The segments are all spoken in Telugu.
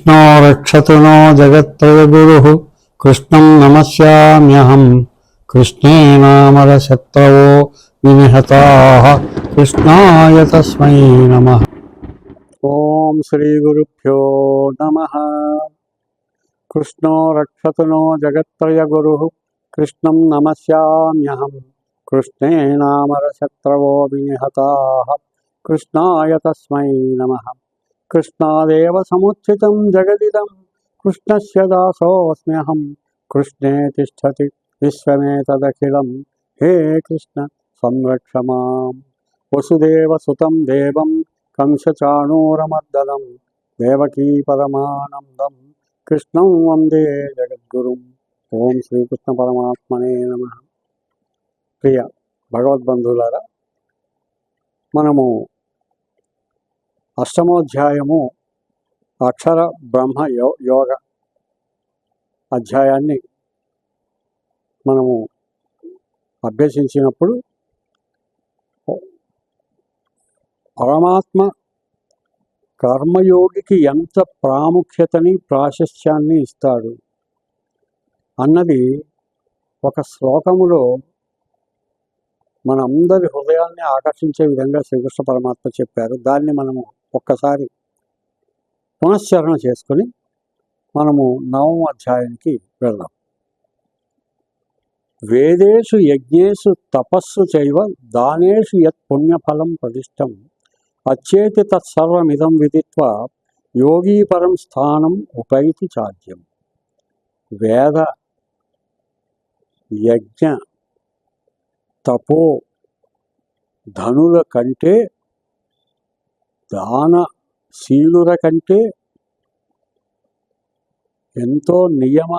कृष्णो रक्षतु नो जगत्त्रयगुरुः कृष्णं नमस्याम्यहम्। कृष्णे नामरशत्रवो विनिहताः कृष्णाय तस्मै नमः। ओम श्री गुरुभ्यो नमः। कृष्णो रक्षतु नो जगत्त्रयगुरुः कृष्णं नमस्याम्यहम्। कृष्णे नामरशत्रवो विनिहताः कृष्णाय तस्मै नमः। कृष्णादेव समुत्थितं जगदिदं कृष्णस्य दासोऽस्म्यहं। कृष्णे तिष्ठति विश्वमेतदखिलं हे कृष्ण संरक्ष माम्। वसुदेवसुतं देवं कंसचाणूरमर्दनं देवकी परमानन्दं कृष्णं वन्दे जगद्गुरुम्। ओम श्रीकृष्ण परमात्मने नमः। प्रिय భగవద్బంధువులారా, మనము అష్టమోధ్యాయము అక్షర బ్రహ్మ యోగ అధ్యాయాన్ని మనము అభ్యసించినప్పుడు పరమాత్మ కర్మయోగికి ఎంత ప్రాముఖ్యతని ప్రాశస్త్యాన్ని ఇస్తాడు అన్నది ఒక శ్లోకములో మనందరి హృదయాన్ని ఆకర్షించే విధంగా శ్రీకృష్ణ పరమాత్మ చెప్పారు. దాన్ని మనము ఒక్కసారి పునశ్చరణ చేసుకుని మనము నవమ అధ్యాయానికి వెళ్దాం. వేదేషు యజ్ఞేషు తపస్సు చైవ దానేషు యత్ పుణ్యఫలం ప్రదిష్టం అచ్చేతి తత్సర్వమిదం విదిత్వా యోగీ పరం స్థానం ఉపైతి చాద్యం. వేద యజ్ఞ తపో ధనుల కంటే, దానశీలుల కంటే, ఎంతో నియమ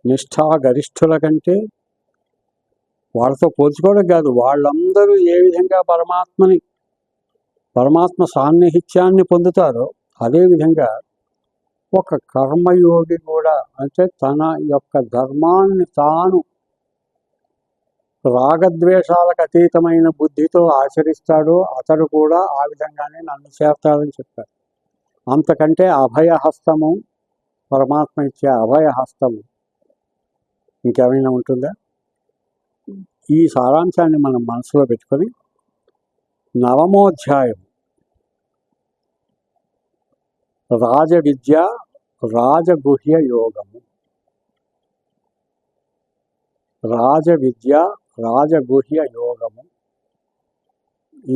నిష్ఠాగరిష్ఠుల కంటే, వాళ్ళతో పోల్చుకోవడం కాదు, వాళ్ళందరూ ఏ విధంగా పరమాత్మ సాన్నిహిత్యాన్ని పొందుతారో అదేవిధంగా ఒక కర్మయోగి కూడా, అంటే తన యొక్క ధర్మాన్ని తాను రాగద్వేషాలకు అతీతమైన బుద్ధితో ఆచరిస్తాడో అతడు కూడా ఆ విధంగానే నన్ను చేస్తాడని చెప్పారు. అంతకంటే అభయహస్తము, పరమాత్మ ఇచ్చే అభయహస్తము ఇంకేమైనా ఉంటుందా? ఈ సారాంశాన్ని మనం మనసులో పెట్టుకొని నవమోధ్యాయం రాజవిద్య రాజగుహ్య యోగము. రాజవిద్య రాజగుహ్య యోగము,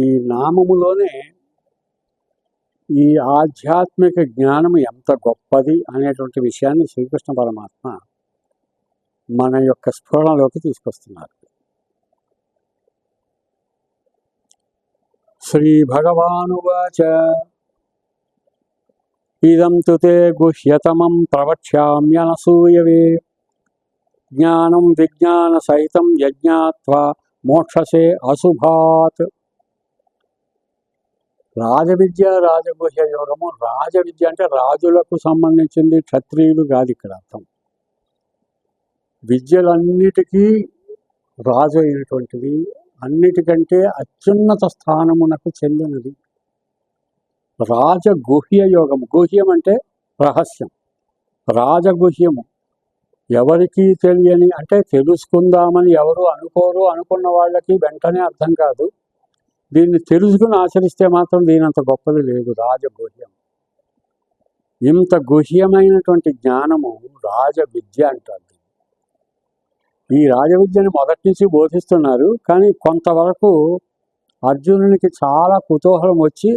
ఈ నామములోనే ఈ ఆధ్యాత్మిక జ్ఞానం ఎంత గొప్పది అనేటువంటి విషయాన్ని శ్రీకృష్ణ పరమాత్మ మన యొక్క స్ఫురణలోకి తీసుకొస్తున్నారు. శ్రీ భగవానువాచ ఇదం తు తే గుహ్యతమం ప్రవక్ష్యామ్యనసూయవే జ్ఞానం విజ్ఞాన సహితం యజ్ఞాత్వా మోక్షసే అశుభాత్. రాజవిద్య రాజగుహ్య యోగము. రాజవిద్య అంటే రాజులకు సంబంధించింది, క్షత్రియులు కాదు ఇక్కడ అర్థం. విద్యలన్నిటికీ రాజు అయినటువంటిది, అన్నిటికంటే అత్యున్నత స్థానమునకు చెందినది రాజగుహ్య యోగము. గుహ్యం అంటే రహస్యం, రాజగుహ్యము ఎవరికీ తెలియని, అంటే తెలుసుకుందామని ఎవరు అనుకోరు, అనుకున్న వాళ్ళకి వెంటనే అర్థం కాదు. దీన్ని తెలుసుకుని ఆచరిస్తే మాత్రం దీనంత గొప్పది లేదు. రాజగుహ్యం, ఇంత గుహ్యమైనటువంటి జ్ఞానము రాజవిద్య అంటారు. ఈ రాజవిద్యను మొదటి నుంచి బోధిస్తున్నారు, కానీ కొంతవరకు అర్జునునికి చాలా కుతూహలం వచ్చి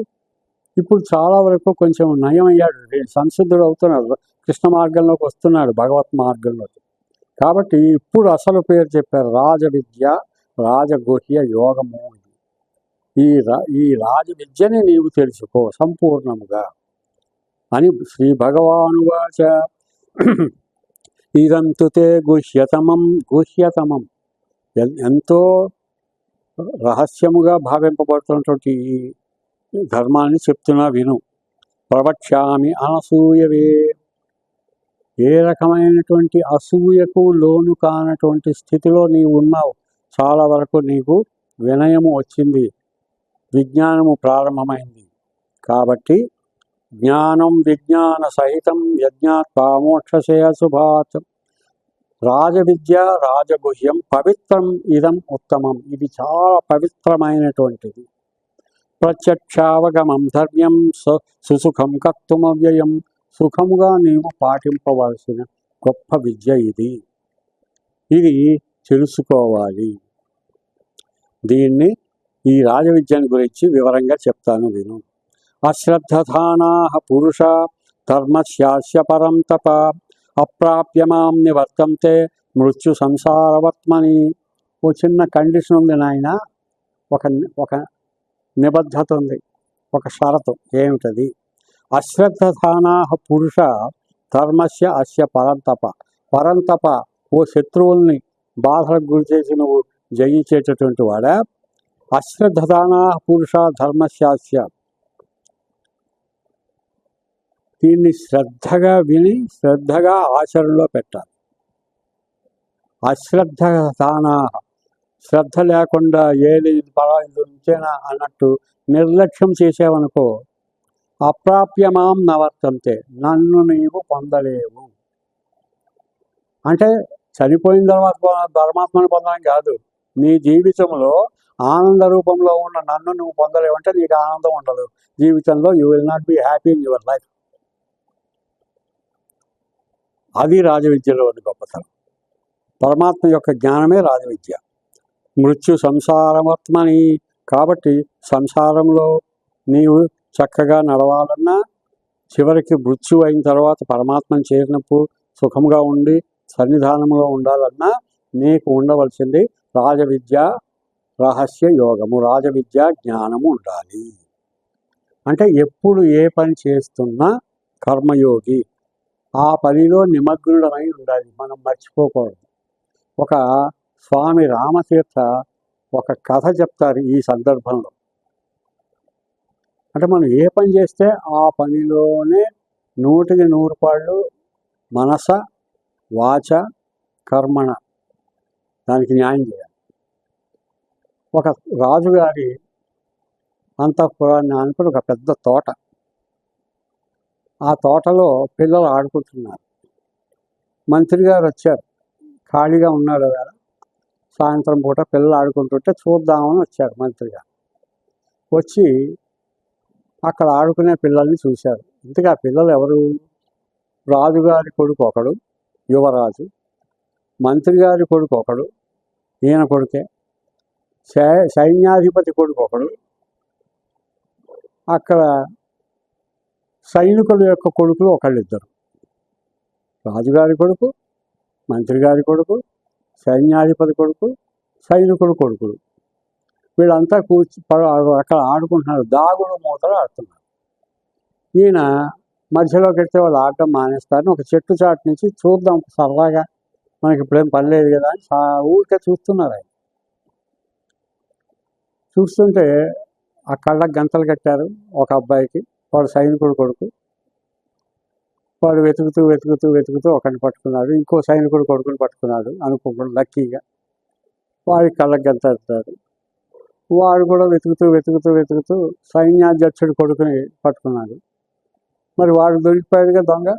ఇప్పుడు చాలా వరకు కొంచెం నయమయ్యాడు, సంసిద్ధుడు అవుతున్నాడు, కృష్ణ మార్గంలోకి వస్తున్నాడు, భగవత్ మార్గంలోకి. కాబట్టి ఇప్పుడు అసలు పేరు చెప్పారు, రాజవిద్య రాజగుహ్య యోగము. ఈ రాజవిద్యని నీవు తెలుసుకో సంపూర్ణముగా అని శ్రీ భగవానువాచ. ఇదంతు తే గుహ్యతమం. గుహ్యతమం ఎంతో రహస్యముగా భావింపబడుతున్నటువంటి ఈ ధర్మాన్ని చెప్తున్నా విను. ప్రవక్ష్యామి అనసూయవే. ఏ రకమైనటువంటి అసూయకు లోను కానటువంటి స్థితిలో నీవు ఉన్నావు. చాలా వరకు నీకు వినయము వచ్చింది, విజ్ఞానము ప్రారంభమైంది. కాబట్టి జ్ఞానం విజ్ఞాన సహితం యజ్ఞాత్వా మోక్షసే అశుభాత్. రాజవిద్య రాజగుహ్యం పవిత్రం ఇదం ఉత్తమం. ఇది చాలా పవిత్రమైనటువంటిది. ప్రత్యక్షావగమం ధర్మ్యం సుసుఖం కర్తుమవ్యయం. సుఖముగా నీవు పాటింపవలసిన గొప్ప విద్య ఇది. ఇది తెలుసుకోవాలి. దీన్ని ఈ రాజవిద్యను గురించి వివరంగా చెప్తాను విను. అశ్రద్ధధానా పురుష ధర్మస్యాస్య పరం తప అప్రాప్య మాం నివర్తంతే మృత్యు సంసారవర్త్మని. ఓ చిన్న కండిషన్ ఉంది నాయన, ఒక ఒక నిబద్ధత ఉంది, ఒక షరతు. ఏమిటది? అశ్రద్ధధానా పురుష ధర్మస్య అస్య పరంతప. పరంతప, ఓ శత్రువుల్ని బాధలకు గురి చేసి నువ్వు జయించేటటువంటి వాడా. అశ్రద్ధదానా పురుష ధర్మస్యాస్య. దీన్ని శ్రద్ధగా విని శ్రద్ధగా ఆచరణలో పెట్టాలి. అశ్రద్ధదానా, శ్రద్ధ లేకుండా ఏది పరాయిదు ఉంచేనా అన్నట్టు నిర్లక్ష్యం చేసావనుకో, అప్రాప్యమాం నవర్తంతే, నన్ను నీవు పొందలేవు. అంటే చనిపోయిన తర్వాత పరమాత్మను పొందడం కాదు, నీ జీవితంలో ఆనంద రూపంలో ఉన్న నన్ను నువ్వు పొందలేవు. అంటే నీకు ఆనందం ఉండదు జీవితంలో. You will not be happy in your life. అది రాజవిద్యలోని గొప్పతనం. పరమాత్మ యొక్క జ్ఞానమే రాజవిద్య. మృత్యు సంసారమత్మని. కాబట్టి సంసారంలో నీవు చక్కగా నడవాలన్నా, చివరికి మృత్యు అయిన తర్వాత పరమాత్మను చేరినప్పుడు సుఖంగా ఉండి సన్నిధానంలో ఉండాలన్నా నీకు ఉండవలసింది రాజవిద్య రహస్య యోగము, రాజవిద్య జ్ఞానము ఉండాలి. అంటే ఎప్పుడు ఏ పని చేస్తున్నా కర్మయోగి, ఆ పనిలో నిమగ్నుడమై ఉండాలి. మనం మర్చిపోకూడదు. ఒక స్వామి రామతీర్థ ఒక కథ చెప్తారు ఈ సందర్భంలో. అంటే మనం ఏ పని చేస్తే ఆ పనిలోనే 100% మనస వాచ కర్మణ దానికి న్యాయం చేయాలి. ఒక రాజుగారి అంతఃపురాన్ని ఆనుకుని ఒక పెద్ద తోట. ఆ తోటలో పిల్లలు ఆడుకుంటున్నారు. మంత్రి గారు వచ్చారు, ఖాళీగా ఉన్నాడు కదా, సాయంత్రం పూట పిల్లలు ఆడుకుంటుంటే చూద్దామని వచ్చారు మంత్రి గారు. వచ్చి అక్కడ ఆడుకునే పిల్లల్ని చూశారు. ఇంతగా పిల్లలు ఎవరు? రాజుగారి కొడుకు ఒకడు, యువరాజు. మంత్రి గారి కొడుకు ఒకడు, ఈయన కొడుకే. సైన్యాధిపతి కొడుకు ఒకడు. అక్కడ సైనికుల యొక్క కొడుకులు ఒకళ్ళిద్దరు. రాజుగారి కొడుకు, మంత్రి గారి కొడుకు, సైన్యాధిపతి కొడుకు, సైనికుల కొడుకులు. వీళ్ళంతా అక్కడ ఆడుకుంటున్నారు, దాగుడు మూతలు ఆడుతున్నారు. ఈయన మధ్యలోకి వెళ్తే వాళ్ళు ఆడటం మానేస్తారని ఒక చెట్టు చాటు నుంచి చూద్దాం సరదాగా, మనకి ఇప్పుడేం పని లేదు కదా అని ఊరికే చూస్తున్నారు. ఆయన చూస్తుంటే ఆ కళ్ళకు గంతలు కట్టారు ఒక అబ్బాయికి, వాడు సైనికుడు కొడుకు. వాడు వెతుకుతూ వెతుకుతూ వెతుకుతూ ఒకరిని పట్టుకున్నాడు, ఇంకో సైనికుడు కొడుకుని పట్టుకున్నాడు అనుకోకుండా లక్కీగా. వాడికి కళ్ళకు గంత కట్టారు. వాడు కూడా వెతుకుతూ వెతుకుతూ వెతుకుతూ సైన్యాధ్యక్షుడి కొడుకుని పట్టుకున్నాడు. మరి వాడు దొరికిపోయాడుగా దొంగ,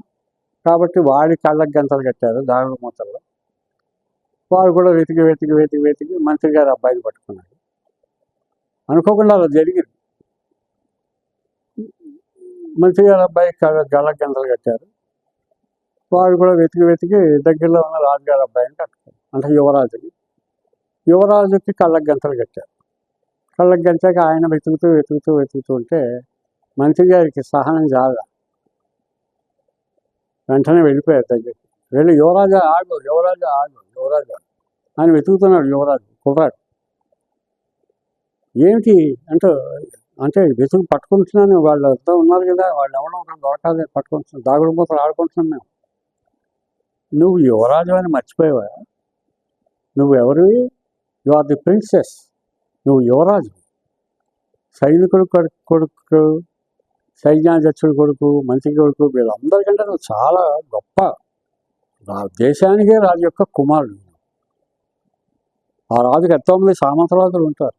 కాబట్టి వాడి కళ్ళకు గంతలు కట్టారు దాగుడు మూతల్లో. వాడు కూడా వెతికి వెతికి వెతికి వెతికి మంత్రి గారి అబ్బాయిని పట్టుకున్నాడు. అనుకోకుండా అలా జరిగింది. మంత్రి గారి అబ్బాయి కళ్ళకు గంతలు కట్టారు. వాడు కూడా వెతికి వెతికి దగ్గరలో ఉన్న రాజుగారి అబ్బాయిని కట్టుకున్నాడు, అంటే యువరాజుని. యువరాజుకి కళ్ళకు గంతలు కట్టారు. కళ్ళకు గంటాక ఆయన వెతుకుతూ వెతుకుతూ వెతుకుతూ ఉంటే మంత్రి గారికి సహనం చాలా, వెంటనే వెళ్ళిపోయారు దగ్గరికి. వెళ్ళి యువరాజా ఆగు, యువరాజా ఆగు, యువరాజా అని వెతుకుతున్నాడు యువరాజు కుర్రాడు. ఏమిటి అంటే వెతుకు పట్టుకుంటున్నాను, వాళ్ళు అంతా ఉన్నారు కదా, వాళ్ళు ఎవరో ఒక దొరకాలి, పట్టుకుంటున్నాను, దాగుడు మూతలు ఆడుకుంటున్నాం మేము. నువ్వు యువరాజు అని మర్చిపోయావా? నువ్వు ఎవరివి? You are the princess. నువ్వు యువరాజు. సైనికుడు కొడుకు, సైన్యాధ్యక్షుడి కొడుకు, మంత్రి కొడుకు, వీళ్ళందరికంటే నువ్వు చాలా గొప్ప, దేశానికే రాజు యొక్క కుమారుడు. ఆ రాజుకి 19 సామంతరాజులు ఉంటారు.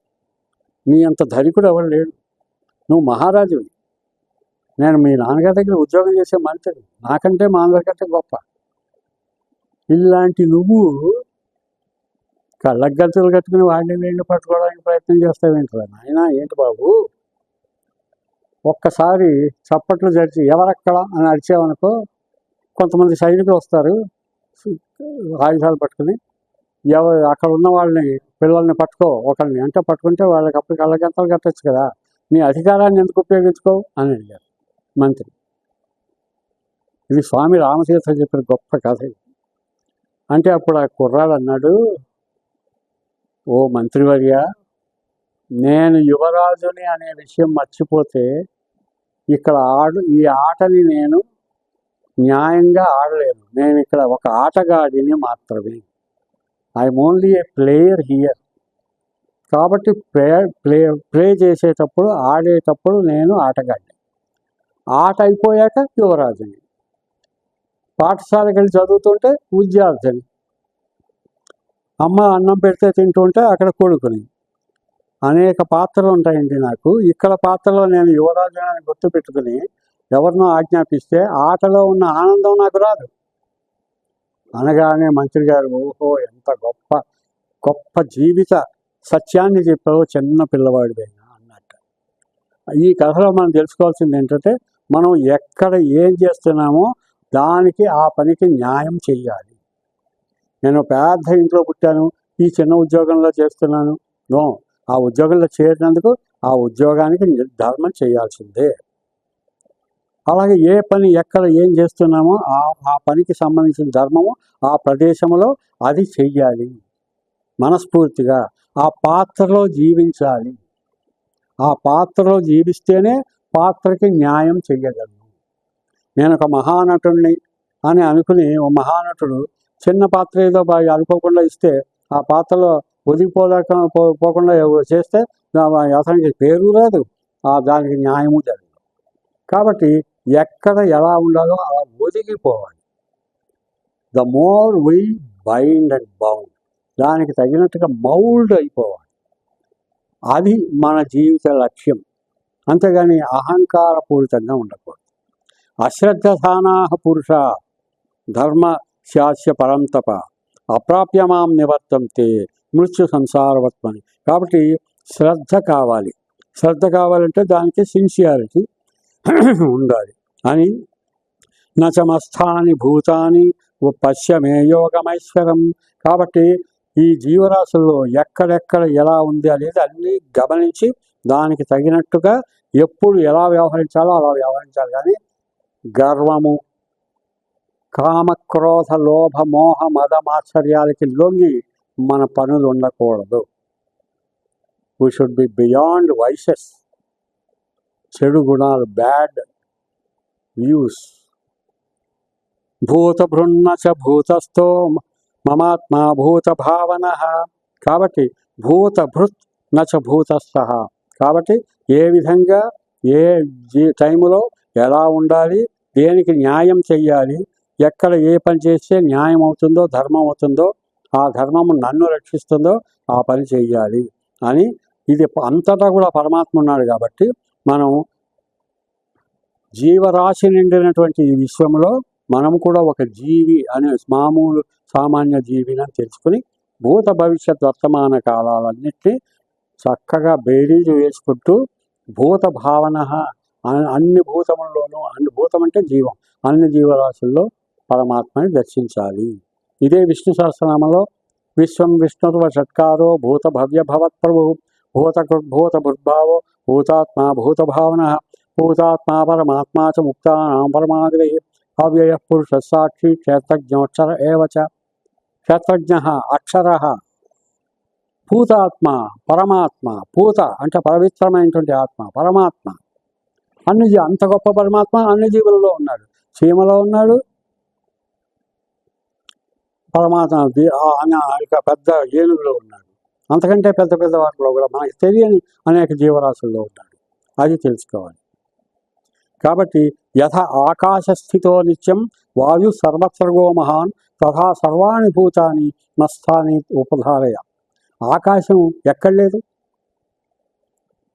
నీ అంత ధనికుడు ఎవరు లేడు. నువ్వు మహారాజువి. నేను మీ నాన్నగారి దగ్గర ఉద్యోగం చేసే మంత్రిని, నాకంటే మా అందరికంటే గొప్ప. ఇలాంటి నువ్వు కళ్ళకు గంతులు కట్టుకుని వాడిని వీడిని పట్టుకోవడానికి ప్రయత్నం చేస్తావేంట్రా నాయన? ఏంటి బాబు, ఒక్కసారి చప్పట్లు జరిచి ఎవరక్కడ అని అరిచావనుకో, కొంతమంది సైనికులు వస్తారు ఆయుధాలు పట్టుకుని, అక్కడ ఉన్న వాళ్ళని పిల్లల్ని పట్టుకో ఒకరిని అంటే పట్టుకుంటే వాళ్ళకి అప్పుడు కళ్ళగంతలు కట్టచ్చు కదా, నీ అధికారాన్ని ఎందుకు ఉపయోగించుకోవు అని అడిగారు మంత్రి. ఇది స్వామి రామతీర్థ చెప్పిన గొప్ప కథ. అంటే అప్పుడు ఆ కుర్రాడు అన్నాడు, ఓ మంత్రివర్య, నేను యువరాజుని అనే విషయం మర్చిపోతే ఇక్కడ ఈ ఆటని నేను న్యాయంగా ఆడలేను. నేను ఇక్కడ ఒక ఆటగాడిని మాత్రమే. I'm only A player here. కాబట్టి ప్లే చేసేటప్పుడు ఆడేటప్పుడు నేను ఆటగాడిని, ఆట అయిపోయాక యువరాజుని, పాఠశాలకు వెళ్ళి చదువుతుంటే విద్యార్థిని, అమ్మ అన్నం పెడితే తింటుంటే అక్కడ కొడుకుని. అనేక పాత్రలు ఉంటాయండి నాకు. ఇక్కడ పాత్రలో నేను యువరాజు అని గుర్తుపెట్టుకుని ఎవరినో ఆజ్ఞాపిస్తే ఆటలో ఉన్న ఆనందం నాకు రాదు. అనగానే మంత్రి గారు, ఓహో ఎంత గొప్ప గొప్ప జీవిత సత్యాన్ని చెప్పావు చిన్న పిల్లవాడిపైన అన్నట్టు. ఈ కథలో మనం తెలుసుకోవాల్సింది ఏంటంటే, మనం ఎక్కడ ఏం చేస్తున్నామో దానికి ఆ పనికి న్యాయం చెయ్యాలి. నేను పెద్ద ఇంట్లో పుట్టాను, ఈ చిన్న ఉద్యోగంలో చేస్తున్నాను, నో, ఆ ఉద్యోగంలో చేరినందుకు ఆ ఉద్యోగానికి ధర్మం చేయాల్సిందే. అలాగే ఏ పని ఎక్కడ ఏం చేస్తున్నామో ఆ పనికి సంబంధించిన ధర్మము ఆ ప్రదేశంలో అది చెయ్యాలి. మనస్ఫూర్తిగా ఆ పాత్రలో జీవించాలి. ఆ పాత్రలో జీవిస్తేనే పాత్రకి న్యాయం చెయ్యగలను. నేను ఒక మహానటుడిని అని అనుకుని ఓ మహానటుడు చిన్న పాత్ర ఏదో బాగా అనుకోకుండా ఇస్తే ఆ పాత్రలో పోకుండా చేస్తే అతనికి పేరు రాదు, దానికి న్యాయము జరగదు. కాబట్టి ఎక్కడ ఎలా ఉండాలో అలా ఒదిగిపోవాలి. The more we bind and bound, దానికి తగినట్టుగా మౌల్డ్ అయిపోవాలి. అది మన జీవిత లక్ష్యం. అంతేగాని అహంకారపూరితంగా ఉండకూడదు. అశ్రద్ధధానాః పురుష ధర్మ శాస్య పరంతప అప్రాప్యమాం నివర్తంతే మృత్యు సంసారవత్మని. కాబట్టి శ్రద్ధ కావాలి. శ్రద్ధ కావాలంటే దానికి సిన్సియారిటీ ఉండాలి అని. నచమస్థాని భూతాని పశ్యమే యోగమైశ్వరం. కాబట్టి ఈ జీవరాశుల్లో ఎక్కడెక్కడ ఎలా ఉంది అనేది అన్నీ గమనించి దానికి తగినట్టుగా ఎప్పుడు ఎలా వ్యవహరించాలో అలా వ్యవహరించాలి. కానీ గర్వము, కామక్రోధ లోభ మోహ మద మాత్సర్యాలకి లొంగి మన పనులు ఉండకూడదు. We should be beyond vices, చెడు గుణాలు, బ్యాడ్ వ్యూస్. భూతభృన్న చ భూతస్థో మమాత్మా భూత భావన. కాబట్టి భూతభృత్ నచ భూతస్థ. కాబట్టి ఏ విధంగా ఏ టైములో ఎలా ఉండాలి, దేనికి న్యాయం చెయ్యాలి, ఎక్కడ ఏ పని చేస్తే న్యాయం అవుతుందో ధర్మం అవుతుందో, ఆ ధర్మము నన్ను రక్షిస్తుందో ఆ పని చెయ్యాలి అని. ఇది అంతటా కూడా పరమాత్మ ఉన్నాడు. కాబట్టి మనం జీవరాశి నిండినటువంటి ఈ విశ్వంలో మనం కూడా ఒక జీవి అనే మామూలు సామాన్య జీవిని తెలుసుకుని భూత భవిష్యత్ వర్తమాన కాలాలన్నింటినీ చక్కగా బేరీజు వేసుకుంటూ భూత భావన అన్ని భూతముల్లోనూ, అన్ని భూతం అంటే జీవం, అన్ని జీవరాశుల్లో పరమాత్మని దర్శించాలి. ఇదే విష్ణు సహస్రనామంలో విశ్వం విష్ణుర్వ షట్కారో భూత భవ్య భవత్ ప్రభు భూత భృద్భావో భూతాత్మా భూత భావన భూతాత్మా పరమాత్మా చ ముక్తానాం పరమాగ్రహి అవ్యయ పురుష సాక్షి క్షేత్రజ్ఞోక్షర ఏవచ. క్షేత్రజ్ఞ అక్షర, భూతాత్మ పరమాత్మ. భూత అంటే పవిత్రమైనటువంటి ఆత్మ, పరమాత్మ అంత గొప్ప పరమాత్మ అన్ని జీవులలో ఉన్నాడు. చీమలో ఉన్నాడు పరమాత్మ, పెద్ద ఏనుగులో ఉన్నాడు, అంతకంటే పెద్ద పెద్ద వాటిలో కూడా మనకి తెలియని అనేక జీవరాశుల్లో ఉన్నాడు. అది తెలుసుకోవాలి. కాబట్టి యథ ఆకాశస్థితో నిత్యం వాయు సర్వత్రగో మహాన్ తథా సర్వాణి భూతాని నస్థాని ఉపధారయ. ఆకాశం ఎక్కడ లేదు,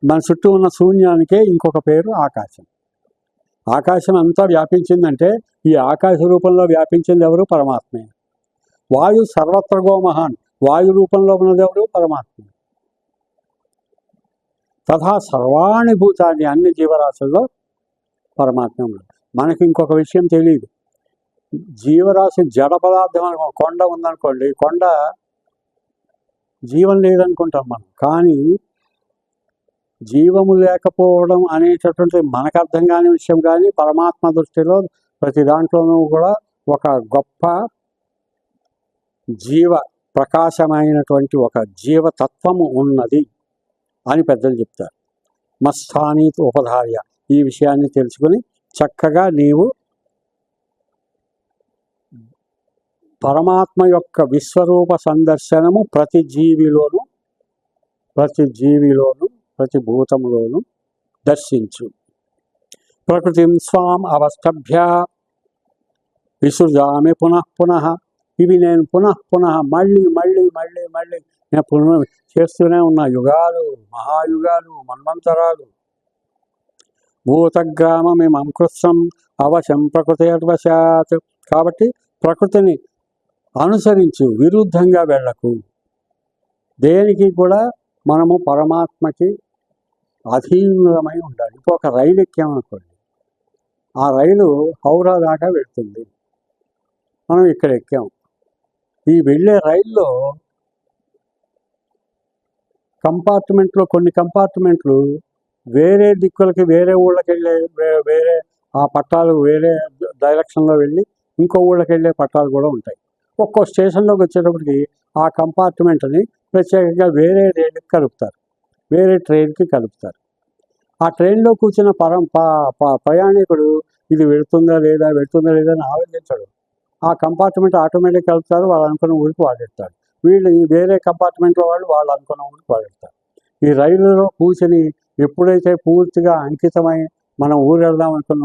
మన చుట్టూ ఉన్న శూన్యానికే ఇంకొక పేరు ఆకాశం. ఆకాశం అంతా వ్యాపించిందంటే ఈ ఆకాశ రూపంలో వ్యాపించింది ఎవరు? పరమాత్మే. వాయు సర్వత్రగో మహాన్, వాయు రూపంలో ఉన్నది ఎవరు? పరమాత్మ. తథా సర్వాణి భూతాన్ని, అన్ని జీవరాశుల్లో పరమాత్మ ఉన్నాడు. మనకి ఇంకొక విషయం తెలియదు. జీవరాశి జడ పదార్థం అనుకో, కొండ ఉందనుకోండి, కొండ జీవం లేదనుకుంటాం మనం. కానీ జీవము లేకపోవడం అనేటటువంటి మనకు అర్థం కాని విషయం, కానీ పరమాత్మ దృష్టిలో ప్రతి దాంట్లోనూ కూడా ఒక గొప్ప జీవ ప్రకాశమైనటువంటి ఒక జీవతత్వము ఉన్నది అని పెద్దలు చెప్తారు. మస్థాని ఉపధార్య. ఈ విషయాన్ని తెలుసుకుని చక్కగా నీవు పరమాత్మ యొక్క విశ్వరూప సందర్శనము ప్రతి జీవిలోను, ప్రతి భూతములోను దర్శించు. ప్రకృతిం స్వాం అవష్టభ్య విసృజామి పునః పునః. ఇవి నేను పునః పునః మళ్ళీ మళ్ళీ మళ్ళీ మళ్ళీ నేను పునః చేస్తూనే ఉన్నా. యుగాలు, మహాయుగాలు, మన్వంతరాలు. భూతగ్రామమిమం కృత్సం అవశం ప్రకృతిర్వశాత్. కాబట్టి ప్రకృతిని అనుసరించు, విరుద్ధంగా వెళ్ళకు. దేనికి కూడా మనము పరమాత్మకి అధీనమై ఉండాలి. ఇప్పుడు ఒక రైలు ఎక్కామనుకోండి, ఆ రైలు హౌరా దాకా వెళ్తుంది, మనం ఇక్కడ ఎక్కాము. ఈ వెళ్ళే రైల్లో కంపార్ట్మెంట్లో కొన్ని కంపార్ట్మెంట్లు వేరే దిక్కులకి, వేరే ఊళ్ళకి వెళ్ళే వేరే ఆ పట్టాలు వేరే డైరెక్షన్లో వెళ్ళి ఇంకో ఊళ్ళకి వెళ్ళే పట్టాలు కూడా ఉంటాయి. ఒక్కో స్టేషన్లోకి వచ్చేటప్పటికి ఆ కంపార్ట్మెంట్ని ప్రత్యేకంగా వేరే రైలుకి కలుపుతారు, వేరే ట్రైన్కి కలుపుతారు. ఆ ట్రైన్లో కూర్చున్న ప్రయాణికుడు ఇది వెళుతుందా లేదా అని ఆలోచించడు. ఆ కంపార్ట్మెంట్ ఆటోమేటిక్ కలుపుతారు, వాళ్ళు అనుకున్న ఊరికి వాడెడతారు. వీళ్ళు వేరే కంపార్ట్మెంట్లో వాళ్ళు అనుకున్న ఊరికి వాడెడతారు. ఈ రైలులో కూర్చొని ఎప్పుడైతే పూర్తిగా అంకితమై మనం ఊరు వెళ్దాం అనుకున్న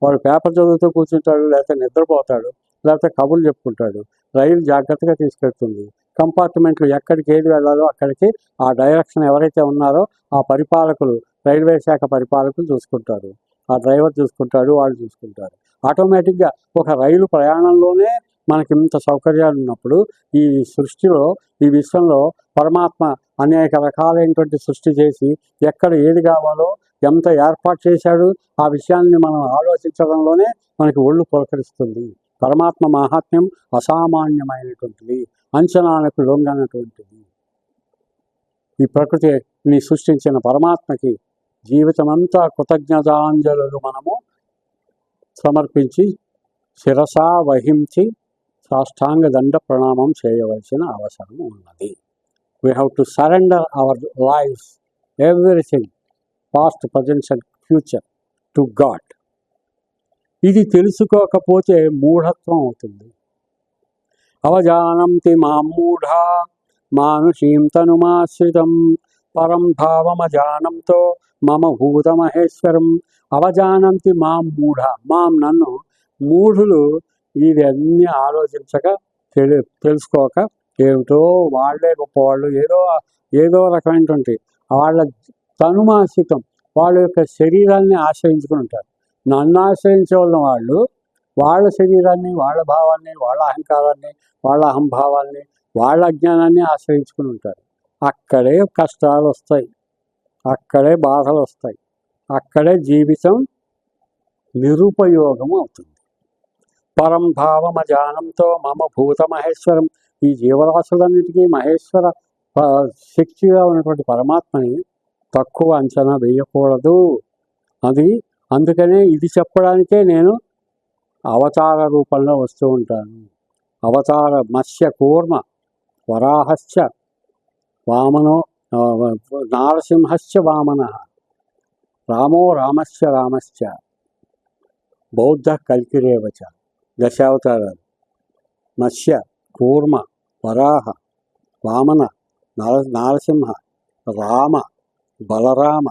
వాడు పేపర్ చదువుతూ కూర్చుంటాడు, లేకపోతే నిద్రపోతాడు, లేకపోతే కబుర్లు చెప్పుకుంటాడు. రైలు జాగ్రత్తగా తీసుకెళ్తుంది. కంపార్ట్మెంట్లు ఎక్కడికి ఏది వెళ్ళాలో అక్కడికి ఆ డైరెక్షన్ ఎవరైతే ఉన్నారో ఆ పరిపాలకులు, రైల్వే శాఖ పరిపాలకులు చూసుకుంటారు, ఆ డ్రైవర్ చూసుకుంటాడు, వాళ్ళు చూసుకుంటారు. ఆటోమేటిక్గా ఒక రైలు ప్రయాణంలోనే మనకి ఇంత సౌకర్యాలు ఉన్నప్పుడు ఈ సృష్టిలో, ఈ విశ్వంలో పరమాత్మ అనేక రకాలైనటువంటి సృష్టి చేసి ఎక్కడ ఏది కావాలో ఎంత ఏర్పాటు చేశాడు, ఆ విషయాన్ని మనం ఆలోచించడంలోనే మనకి ఒళ్ళు పులకరిస్తుంది. పరమాత్మ మహాత్మ్యం అసామాన్యమైనటువంటిది, అంచనాలకు లొంగనటువంటిది. ఈ ప్రకృతిని సృష్టించిన పరమాత్మకి జీవితమంతా కృతజ్ఞతాంజలులు మనము సమర్పించి శిరసా వహించి సాష్టాంగ దండ ప్రణామం చేయవలసిన అవసరం ఉన్నది. We have to surrender our lives, everything, past, present and future, to God. ఇది తెలుసుకోకపోతే మూఢత్వం అవుతుంది. అవజానంతి మాం మూఢా మానుషీం తనుమాశ్రితం పరం భావమజానంతో మమ భూతమహేశ్వరం. అవజానంతి మాం మూఢ. మాం నన్ను, మూఢులు ఇవన్నీ ఆలోచించక తెలుసుకోక ఏమిటో వాళ్ళే గొప్పవాళ్ళు, ఏదో రకమైనటువంటి వాళ్ళ తనుమాశ్రితం, వాళ్ళ యొక్క శరీరాన్ని ఆశ్రయించుకుని ఉంటారు. నన్ను ఆశ్రయించే వాళ్ళు వాళ్ళ శరీరాన్ని, వాళ్ళ భావాన్ని, వాళ్ళ అహంకారాన్ని, వాళ్ళ అహంభావాన్ని, వాళ్ళ అజ్ఞానాన్ని ఆశ్రయించుకుని ఉంటారు. అక్కడే కష్టాలు వస్తాయి, అక్కడే బాధలు వస్తాయి, అక్కడే జీవితం నిరుపయోగం అవుతుంది. పరం భావమజానంతో మమ భూతమహేశ్వరం. ఈ జీవరాశులన్నిటికీ మహేశ్వర శక్తిగా ఉన్నటువంటి పరమాత్మని తక్కువ అంచనా వేయకూడదు. అందుకనే ఇది చెప్పడానికే నేను అవతార రూపంలో వస్తూ ఉంటాను. అవతార మత్స్య కూర్మ వరాహశ్చ వామనో నారసింహశ్చ వామన రామో రామశ్చ బౌద్ధ కల్కిరేవచ. దశావతారాలు మత్స్య కూర్మ వరాహ వామన నారసింహ రామ బలరామ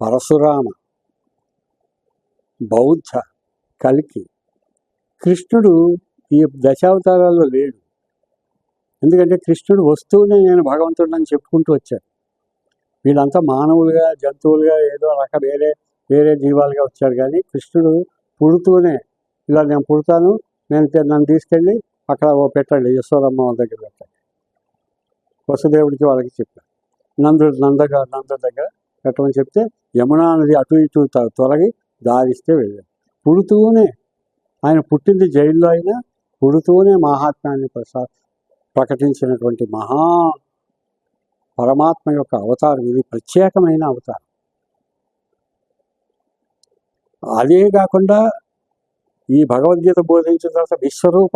పరశురామ బౌద్ధ కల్కి. కృష్ణుడు ఈ దశావతారాల్లో లేడు. ఎందుకంటే కృష్ణుడు వస్తూనే నేను భగవంతుడిని అని చెప్పుకుంటూ వచ్చాడు. వీళ్ళంతా మానవులుగా, జంతువులుగా, ఏదో వేరే వేరే జీవాలుగా వచ్చారు. కానీ కృష్ణుడు పుడుతూనే ఇలా నేను పుడతాను, నన్ను తీసుకెళ్ళి అక్కడ పెట్టండి, యశోదమ్మ దగ్గర పెట్టండి. వసుదేవుడికి వాళ్ళకి చెప్పారు. నంద దగ్గర పెట్టమని చెప్తే యమునా నది అటు ఇటు తొలగి దారిస్తే వెళ్ళాడు. పుడుతూనే, ఆయన పుట్టింది జైల్లో అయినా పుడుతూనే మహాత్మ్యాన్ని ప్రకటించినటువంటి పరమాత్మ యొక్క అవతారం ఇది. ప్రత్యేకమైన అవతారం. అదే కాకుండా ఈ భగవద్గీత బోధించిన తర్వాత విశ్వరూప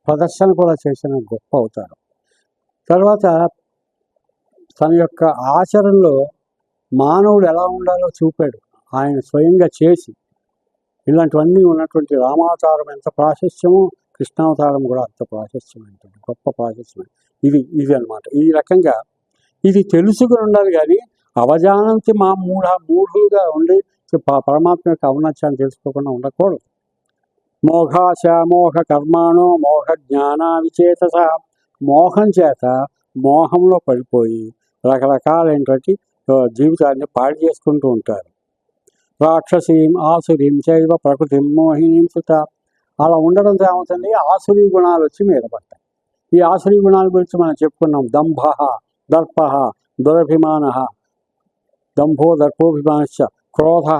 ప్రదర్శన కూడా చేసిన గొప్ప అవతారం. తర్వాత తన యొక్క ఆచరణలో మానవుడు ఎలా ఉండాలో చూపాడు ఆయన స్వయంగా చేసి. ఇలాంటివన్నీ ఉన్నటువంటి రామావతారం ఎంత ప్రాశస్యమో కృష్ణావతారం కూడా అంత ప్రాశస్యమైనటువంటి గొప్ప ప్రాశస్యమైన ఇది అనమాట. ఈ రకంగా ఇది తెలుసుకుని ఉండాలి. కానీ అవజానంతి మా మూఢులుగా ఉండి పరమాత్మ యొక్క ఔన్నత్యాన్ని తెలుసుకోకుండా ఉండకూడదు. మోఘాశ మోహ కర్మాణో మోహ జ్ఞాన విచేతస. మోహం చేత మోహంలో పడిపోయి రకరకాలైనటువంటి జీవితాన్ని పాడు చేసుకుంటూ ఉంటారు. రాక్షసీం ఆసురీం చైవ ప్రకృతిం మోహినీం సుత. అలా ఉండడంతో ఏమవుతుంది, ఆసురీ గుణాలు వచ్చి మీద పడతాయి. ఈ ఆసురీ గుణాల గురించి మనం చెప్పుకున్నాం. దంభ దర్ప దురభిమాన, దంభో దర్పోభిమానశ్చ, క్రోధ,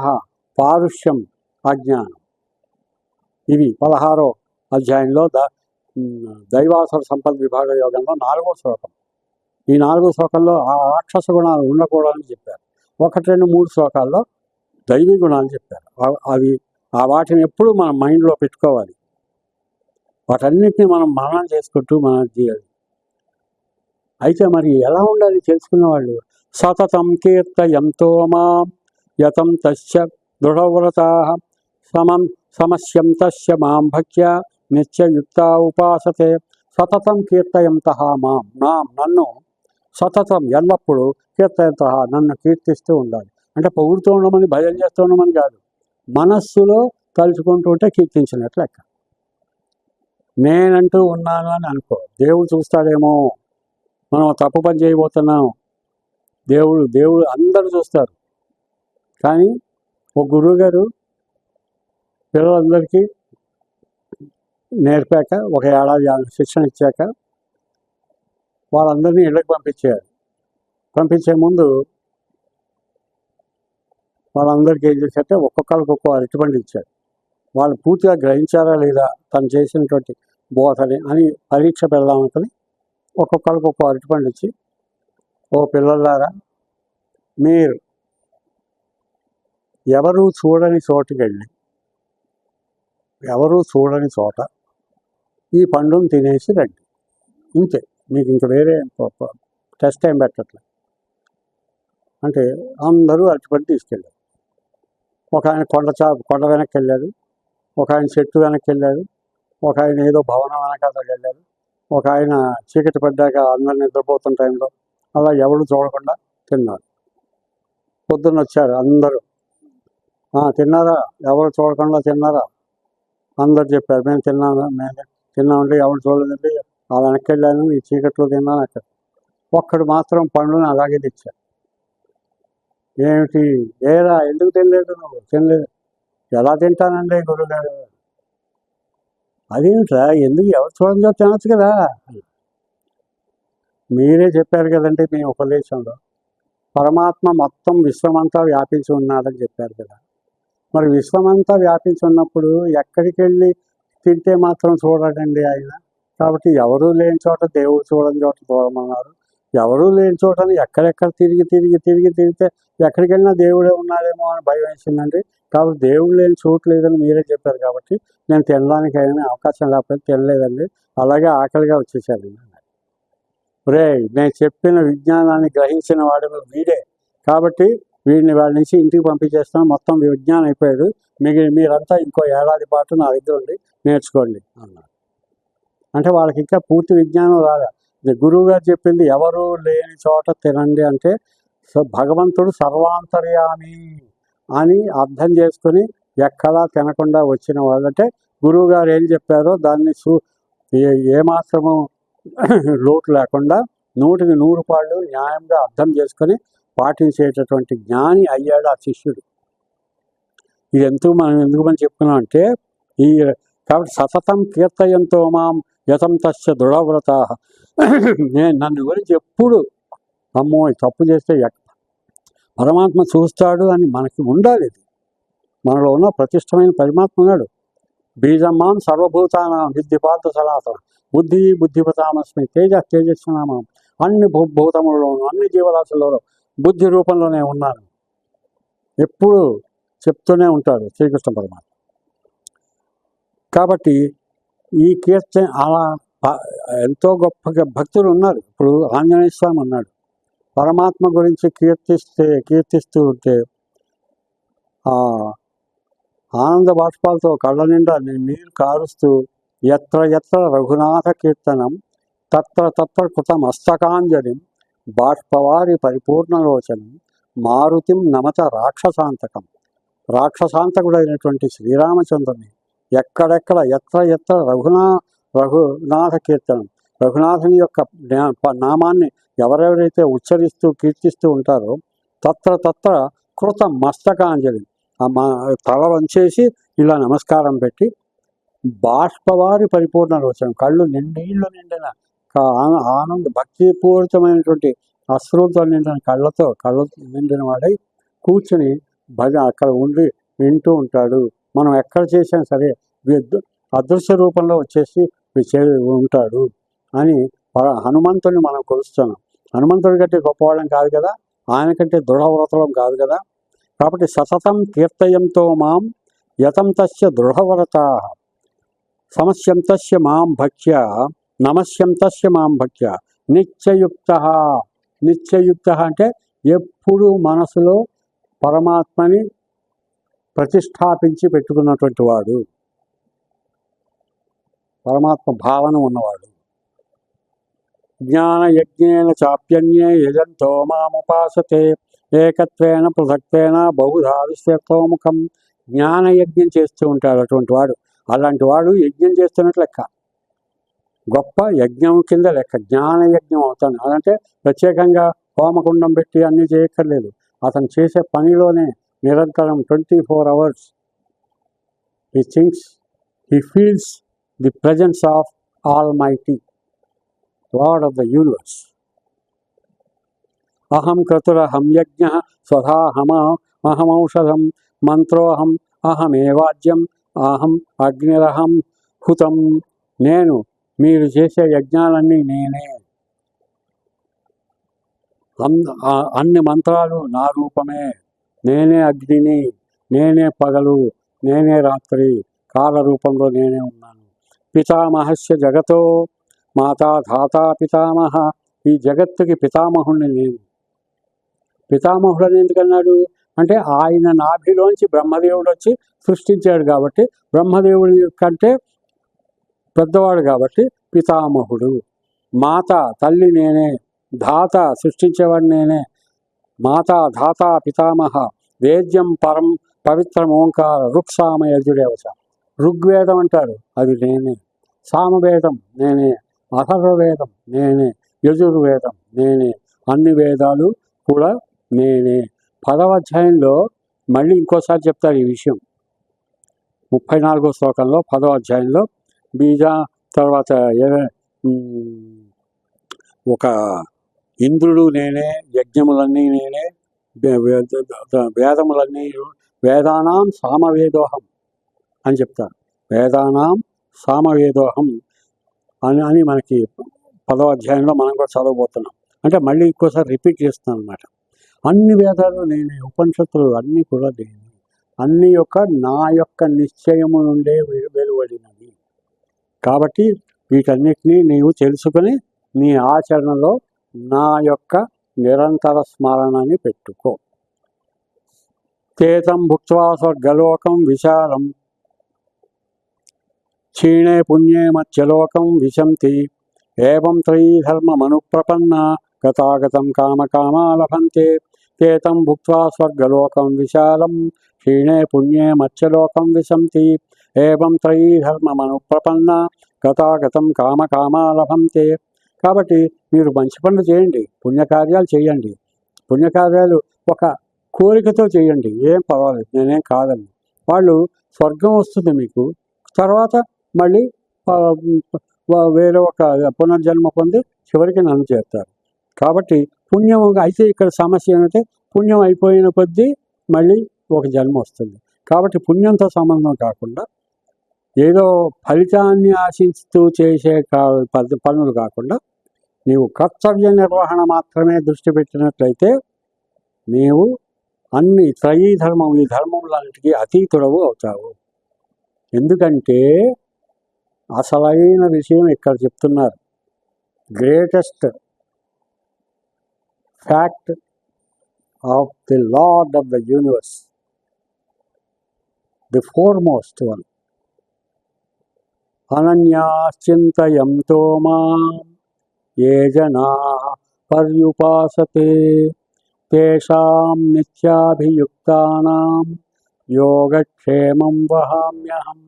పారుష్యం, అజ్ఞానం. ఇవి 16వ అధ్యాయంలో దైవాసుర సంపద విభాగ యోగంలో 4వ శ్లోకం. ఈ 4వ శ్లోకంలో ఆ రాక్షస గుణాలు ఉండకూడదని చెప్పారు. 1, 2, 3 శ్లోకాల్లో దైవీ గుణాలు చెప్పారు. అవి వాటిని ఎప్పుడు మనం మైండ్లో పెట్టుకోవాలి. వాటన్నిటిని మనం మననం చేసుకుంటూ మనం చేయాలి. అయితే మరి ఎలా ఉండాలి తెలుసుకున్న వాళ్ళు? సతతం కీర్తయంతో మాం యతం తస్య దృఢవ్రతా సమస్యం తస్య మాం భక్త్యా నిత్యయుక్తా ఉపాసతే. సతతం కీర్తయంతః మాం, నన్ను సతతం ఎల్లప్పుడూ కీర్తయంతః నన్ను కీర్తిస్తూ ఉండాలి. అంటే పొగుడుతూ ఉండమని, భజన చేస్తూ ఉండమని కాదు, మనస్సులో తలుచుకుంటూ ఉంటే కీర్తించినట్లు లెక్క. నేనంటూ ఉన్నాను అని అనుకో, దేవుడు చూస్తాడేమో, మనం తప్పు పని చేయబోతున్నాం, దేవుడు అందరూ చూస్తారు. కానీ ఒక గురువు గారు పిల్లలందరికీ నేర్పాక, 1 ఏడాది శిక్షణ ఇచ్చాక వాళ్ళందరినీ ఇళ్ళకి పంపించారు. పంపించే ముందు వాళ్ళందరికీ ఏం చేశారంటే ఒక్కొక్కరికి ఒక్కో అరటిపండు ఇచ్చారు. వాళ్ళు పూర్తిగా గ్రహించారా లేదా తను చేసినటువంటి బోధని అని పరీక్ష పెడదామనుకుని ఒక్కొక్కరికి ఒక్కో అరటిపండు ఇచ్చి, ఓ పిల్లలారా, మీరు ఎవరూ చూడని చోటుకి వెళ్ళి ఎవరూ చూడని చోట ఈ పండును తినేసి రండి. ఇంతే, మీకు ఇంక వేరే టెస్ట్ టైం పెట్టట్లేదు అంటే అందరూ అరటిపండు తీసుకెళ్ళారు. ఒక ఆయన కొండ వెనక్కి వెళ్ళాడు, ఒక ఆయన చెట్టు వెనక్కి వెళ్ళాడు, ఒక ఆయన ఏదో భవనం వెనకాలకు వెళ్ళాడు, ఒక ఆయన చీకటి పడ్డాక అందరు నిద్రపోతున్న టైంలో అలా ఎవరు చూడకుండా తిన్నారు. పొద్దున్న వచ్చారు అందరూ, తిన్నారా, ఎవరు చూడకుండా తిన్నారా? అందరు చెప్పారు, మేము తిన్నామంటే ఎవరు చూడలేదండి, ఆ వెనక్కి వెళ్ళాను, ఈ చీకట్లో తిన్నాను అక్కడ. ఒక్కడు మాత్రం పండుని అలాగే తెచ్చారు. ఏమిటి, ఏరా ఎందుకు తినలేదు? నువ్వు తినలేదు? ఎలా తింటానండి గురుగారు? అదేమిట్రా, ఎందుకు ఎవరు చూడంలో తినచ్చు కదా. మీరే చెప్పారు కదండి మీ ఉపదేశంలో, పరమాత్మ మొత్తం విశ్వమంతా వ్యాపించి ఉన్నాడని చెప్పారు కదా. మరి విశ్వమంతా వ్యాపించి ఉన్నప్పుడు ఎక్కడికి వెళ్ళి తింటే మాత్రం చూడడండి ఆయన. కాబట్టి ఎవరూ లేని చోట దేవుడు చూడని చోట చూడమన్నారు. ఎవరూ లేని చోటని ఎక్కడెక్కడ తిరిగితే ఎక్కడికి వెళ్ళినా దేవుడే ఉన్నాడేమో అని భయం వేసిందండి. కాబట్టి దేవుడు లేని చోటు లేదని మీరే చెప్పారు కాబట్టి నేను తినడానికి అయినా అవకాశం లేకపోతే తినలేదండి. అలాగే ఆకలిగా వచ్చేసాను. నేను చెప్పిన విజ్ఞానాన్ని గ్రహించిన వాడు వీడే, కాబట్టి వీడిని వాళ్ళ నుంచి ఇంటికి పంపించేస్తాం, మొత్తం విజ్ఞానం అయిపోయాడు, మీరంతా ఇంకో ఏడాది పాటు నా దగ్గర ఉండి నేర్చుకోండి అన్నారు. అంటే వాళ్ళకి ఇంకా పూర్తి విజ్ఞానం రాలే. గురువు గారు చెప్పింది ఎవరు లేని చోట తినండి అంటే భగవంతుడు సర్వాంతర్యామి అని అర్థం చేసుకుని ఎక్కడా తినకుండా వచ్చిన వాళ్ళంటే గురువు గారు ఏం చెప్పారో దాన్ని ఏమాత్రము లోటు లేకుండా 100కి 100 పాళ్ళు న్యాయంగా అర్థం చేసుకొని పాటించేటటువంటి జ్ఞాని అయ్యాడు ఆ శిష్యుడు. ఇది మనం ఎందుకు మనం చెప్పుకున్నాం అంటే ఈ కాబట్టి సతతం కీర్తయంతో మాం యతం తస్య దృఢవ్రత. నేను నన్ను గురించి ఎప్పుడు అమ్మో తప్పు చేస్తే పరమాత్మ చూస్తాడు అని మనకి ఉండాలి. మనలో ఉన్న ప్రతిష్టమైన పరమాత్మ ఉన్నాడు. బీజమ్మాన్ సర్వభూతానాం విద్ధి పార్థ సనాతనం బుద్ధి బుద్ధిపతామస్మి తేజ తేజస్సునామం. అన్ని భూతములలోనూ అన్ని జీవరాశులలో బుద్ధి రూపంలోనే ఉన్నాను ఎప్పుడు చెప్తూనే ఉంటాడు శ్రీకృష్ణ పరమాత్మ. కాబట్టి ఈ కీర్తన అలా ఎంతో గొప్ప భక్తులు ఉన్నారు. ఇప్పుడు ఆంజనేయ స్వామి అన్నాడు, పరమాత్మ గురించి కీర్తిస్తూ ఉంటే ఆనంద బాష్పాలతో కళ్ళ నిండా నీరు కారుస్తూ ఎత్ర ఎత్ర రఘునాథ కీర్తనం తత్ర తత్ర కృత మస్తకాంజలిం బాష్పవారి పరిపూర్ణలోచనం మారుతిం నమత రాక్షసాంతకం. రాక్షసాంతకుడైనటువంటి శ్రీరామచంద్రుని ఎక్కడెక్కడ ఎత్ర ఎత్ర రఘునాథ కీర్తనం, రఘునాథుని యొక్క నామాన్ని ఎవరెవరైతే ఉచ్చరిస్తూ కీర్తిస్తూ ఉంటారో తత్ర తత్ర కృత మస్తకాంజలి, తల వంచేసి ఇలా నమస్కారం పెట్టి బాష్పవారి పరిపూర్ణ లోచనం, కళ్ళు నీళ్లు నిండిన ఆనంద భక్తిపూరితమైనటువంటి అశ్రులతో నిండిన కళ్ళు నిండిన వాడై కూర్చుని అక్కడ ఉండి వింటూ ఉంటాడు. మనం ఎక్కడ చేసినా సరే అదృశ్య రూపంలో వచ్చేసి ఉంటాడు అని హనుమంతుని మనం కొలుస్తున్నాం. హనుమంతుడి కంటే గొప్పవాళ్ళం కాదు కదా, ఆయన కంటే దృఢవ్రతం కాదు కదా. కాబట్టి సతతం కీర్తయంతో మాం యతం తస్య దృఢవ్రత సమస్యం తస్య మాం భక్త్య నమస్యం తస్య మాం భక్త్య నిత్యయుక్త. నిత్యయుక్త అంటే ఎప్పుడు మనసులో పరమాత్మని ప్రతిష్టాపించి పెట్టుకున్నటువంటి వాడు, పరమాత్మ భావన ఉన్నవాడు. జ్ఞాన యజ్ఞేన చాప్యన్యే యజంతో మాముపాసతే ఏకత్వేన పృథక్వేన బహుధా విశ్వతోముఖం. జ్ఞాన యజ్ఞం చేస్తూ ఉంటాడు అటువంటి వాడు. అలాంటి వాడు యజ్ఞం చేస్తున్నట్లు లెక్క, గొప్ప యజ్ఞం కింద లెక్క, జ్ఞాన యజ్ఞం అవుతాడు. అదంటే ప్రత్యేకంగా హోమకుండం పెట్టి అన్నీ చేయక్కర్లేదు. అతను చేసే పనిలోనే నిరంతరం 24 hours he thinks, he feels the presence of Almighty, Lord of the universe. అహం క్రతురహం యజ్ఞ స్వధాహమహమౌషధం మంత్రోహం అహమేవాజ్యం అహం అగ్నిరహం హుతం. నేను మీరు చేసే యజ్ఞాలన్నీ నేనే, అన్ని మంత్రాలు నా రూపమే, నేనే అగ్నిని, నేనే పగలు, నేనే రాత్రి, కాల రూపంలో నేనే ఉన్నాను. పితామహస్య జగతో మాతా ధాతా పితామహ. ఈ జగత్తుకి పితామహుడిని నేను. పితామహుడని ఎందుకన్నాడు అంటే ఆయన నాభిలోంచి బ్రహ్మదేవుడు వచ్చి సృష్టించాడు కాబట్టి, బ్రహ్మదేవుడి కంటే పెద్దవాడు కాబట్టి పితామహుడు. మాత తల్లి నేనే, ధాత సృష్టించేవాడు నేనే. మాతా ధాత పితామహ. వేద్యం పరం పవిత్రం ఓంకార రుక్సామ యజురేవచ. ఋగ్వేదం అంటారు, అది నేనే. సామవేదం నేనే, అథర్వవేదం నేనే, యజుర్వేదం నేనే, అన్ని వేదాలు కూడా నేనే. 10వ అధ్యాయంలో మళ్ళీ ఇంకోసారి చెప్తారు ఈ విషయం. 34వ శ్లోకంలో 10వ అధ్యాయంలో బీజ తర్వాత ఒక ఇంద్రుడు నేనే, యజ్ఞములన్నీ నేనే, వేదములన్నీ వేదానాం సామవేదోహం అని చెప్తారు. వేదానాం సామవేదోహం అని మనకి 10వ అధ్యాయంలో మనం కూడా చదవబోతున్నాం. అంటే మళ్ళీ ఇంకోసారి రిపీట్ చేస్తున్నాను అన్నమాట. అన్ని వేదాలు నేనే, ఉపనిషత్తులు అన్నీ కూడా నేనే, అన్ని నా యొక్క నిశ్చయము నుండే వెలువడినవి. కాబట్టి వీటన్నిటినీ నీవు తెలుసుకొని నీ ఆచరణలో నా యొక్క నిరంతర స్మరణని పెట్టుకో. తేతం భుక్త్వా స్వర్గలోకం విశాలం క్షీణే పుణ్యే మత్స్యలోకం విశంతి ఏవం త్రైధర్మమనుప్రపన్న గతాగతం కామకామా లభంతే. తేతం భుక్త్వా స్వర్గలోకం విశాలం క్షీణే పుణ్యే మత్స్యలోకం విశంతి ఏవం త్రైధర్మమనుప్రపన్న గతాగతం కామకామా లభంతే. కాబట్టి మీరు మంచి పనులు చేయండి, పుణ్యకార్యాలు చేయండి. పుణ్యకార్యాలు ఒక కోరికతో చేయండి, ఏం పర్వాలేదు, నేనేం కాదండి. వాళ్ళు స్వర్గం వస్తుంది మీకు, తర్వాత మళ్ళీ వేరే ఒక పునర్జన్మ పొంది చివరికి నన్ను చేస్తారు. కాబట్టి పుణ్యం అయితే ఇక్కడ సమస్య ఏమంటే పుణ్యం అయిపోయిన కొద్దీ మళ్ళీ ఒక జన్మ వస్తుంది. కాబట్టి పుణ్యంతో సంబంధం కాకుండా ఏదో ఫలితాన్ని ఆశిస్తూ చేసే పనులు కాకుండా నీవు కర్తవ్య నిర్వహణ మాత్రమే దృష్టి పెట్టినట్లయితే నీవు అన్ని త్రయీ ధర్మం, ఈ ధర్మములన్నిటికీ అతీతుడవు అవుతావు. ఎందుకంటే అసలైన విషయం ఇక్కడ చెప్తున్నారు. Greatest fact of the lord of the universe, the foremost one. అనన్యాశ్చింతయంతో మాం ఏ జనాః పర్యుపాసతే తేషాం నిత్యాభియుక్తానాం యోగక్షేమం వహామ్యహం.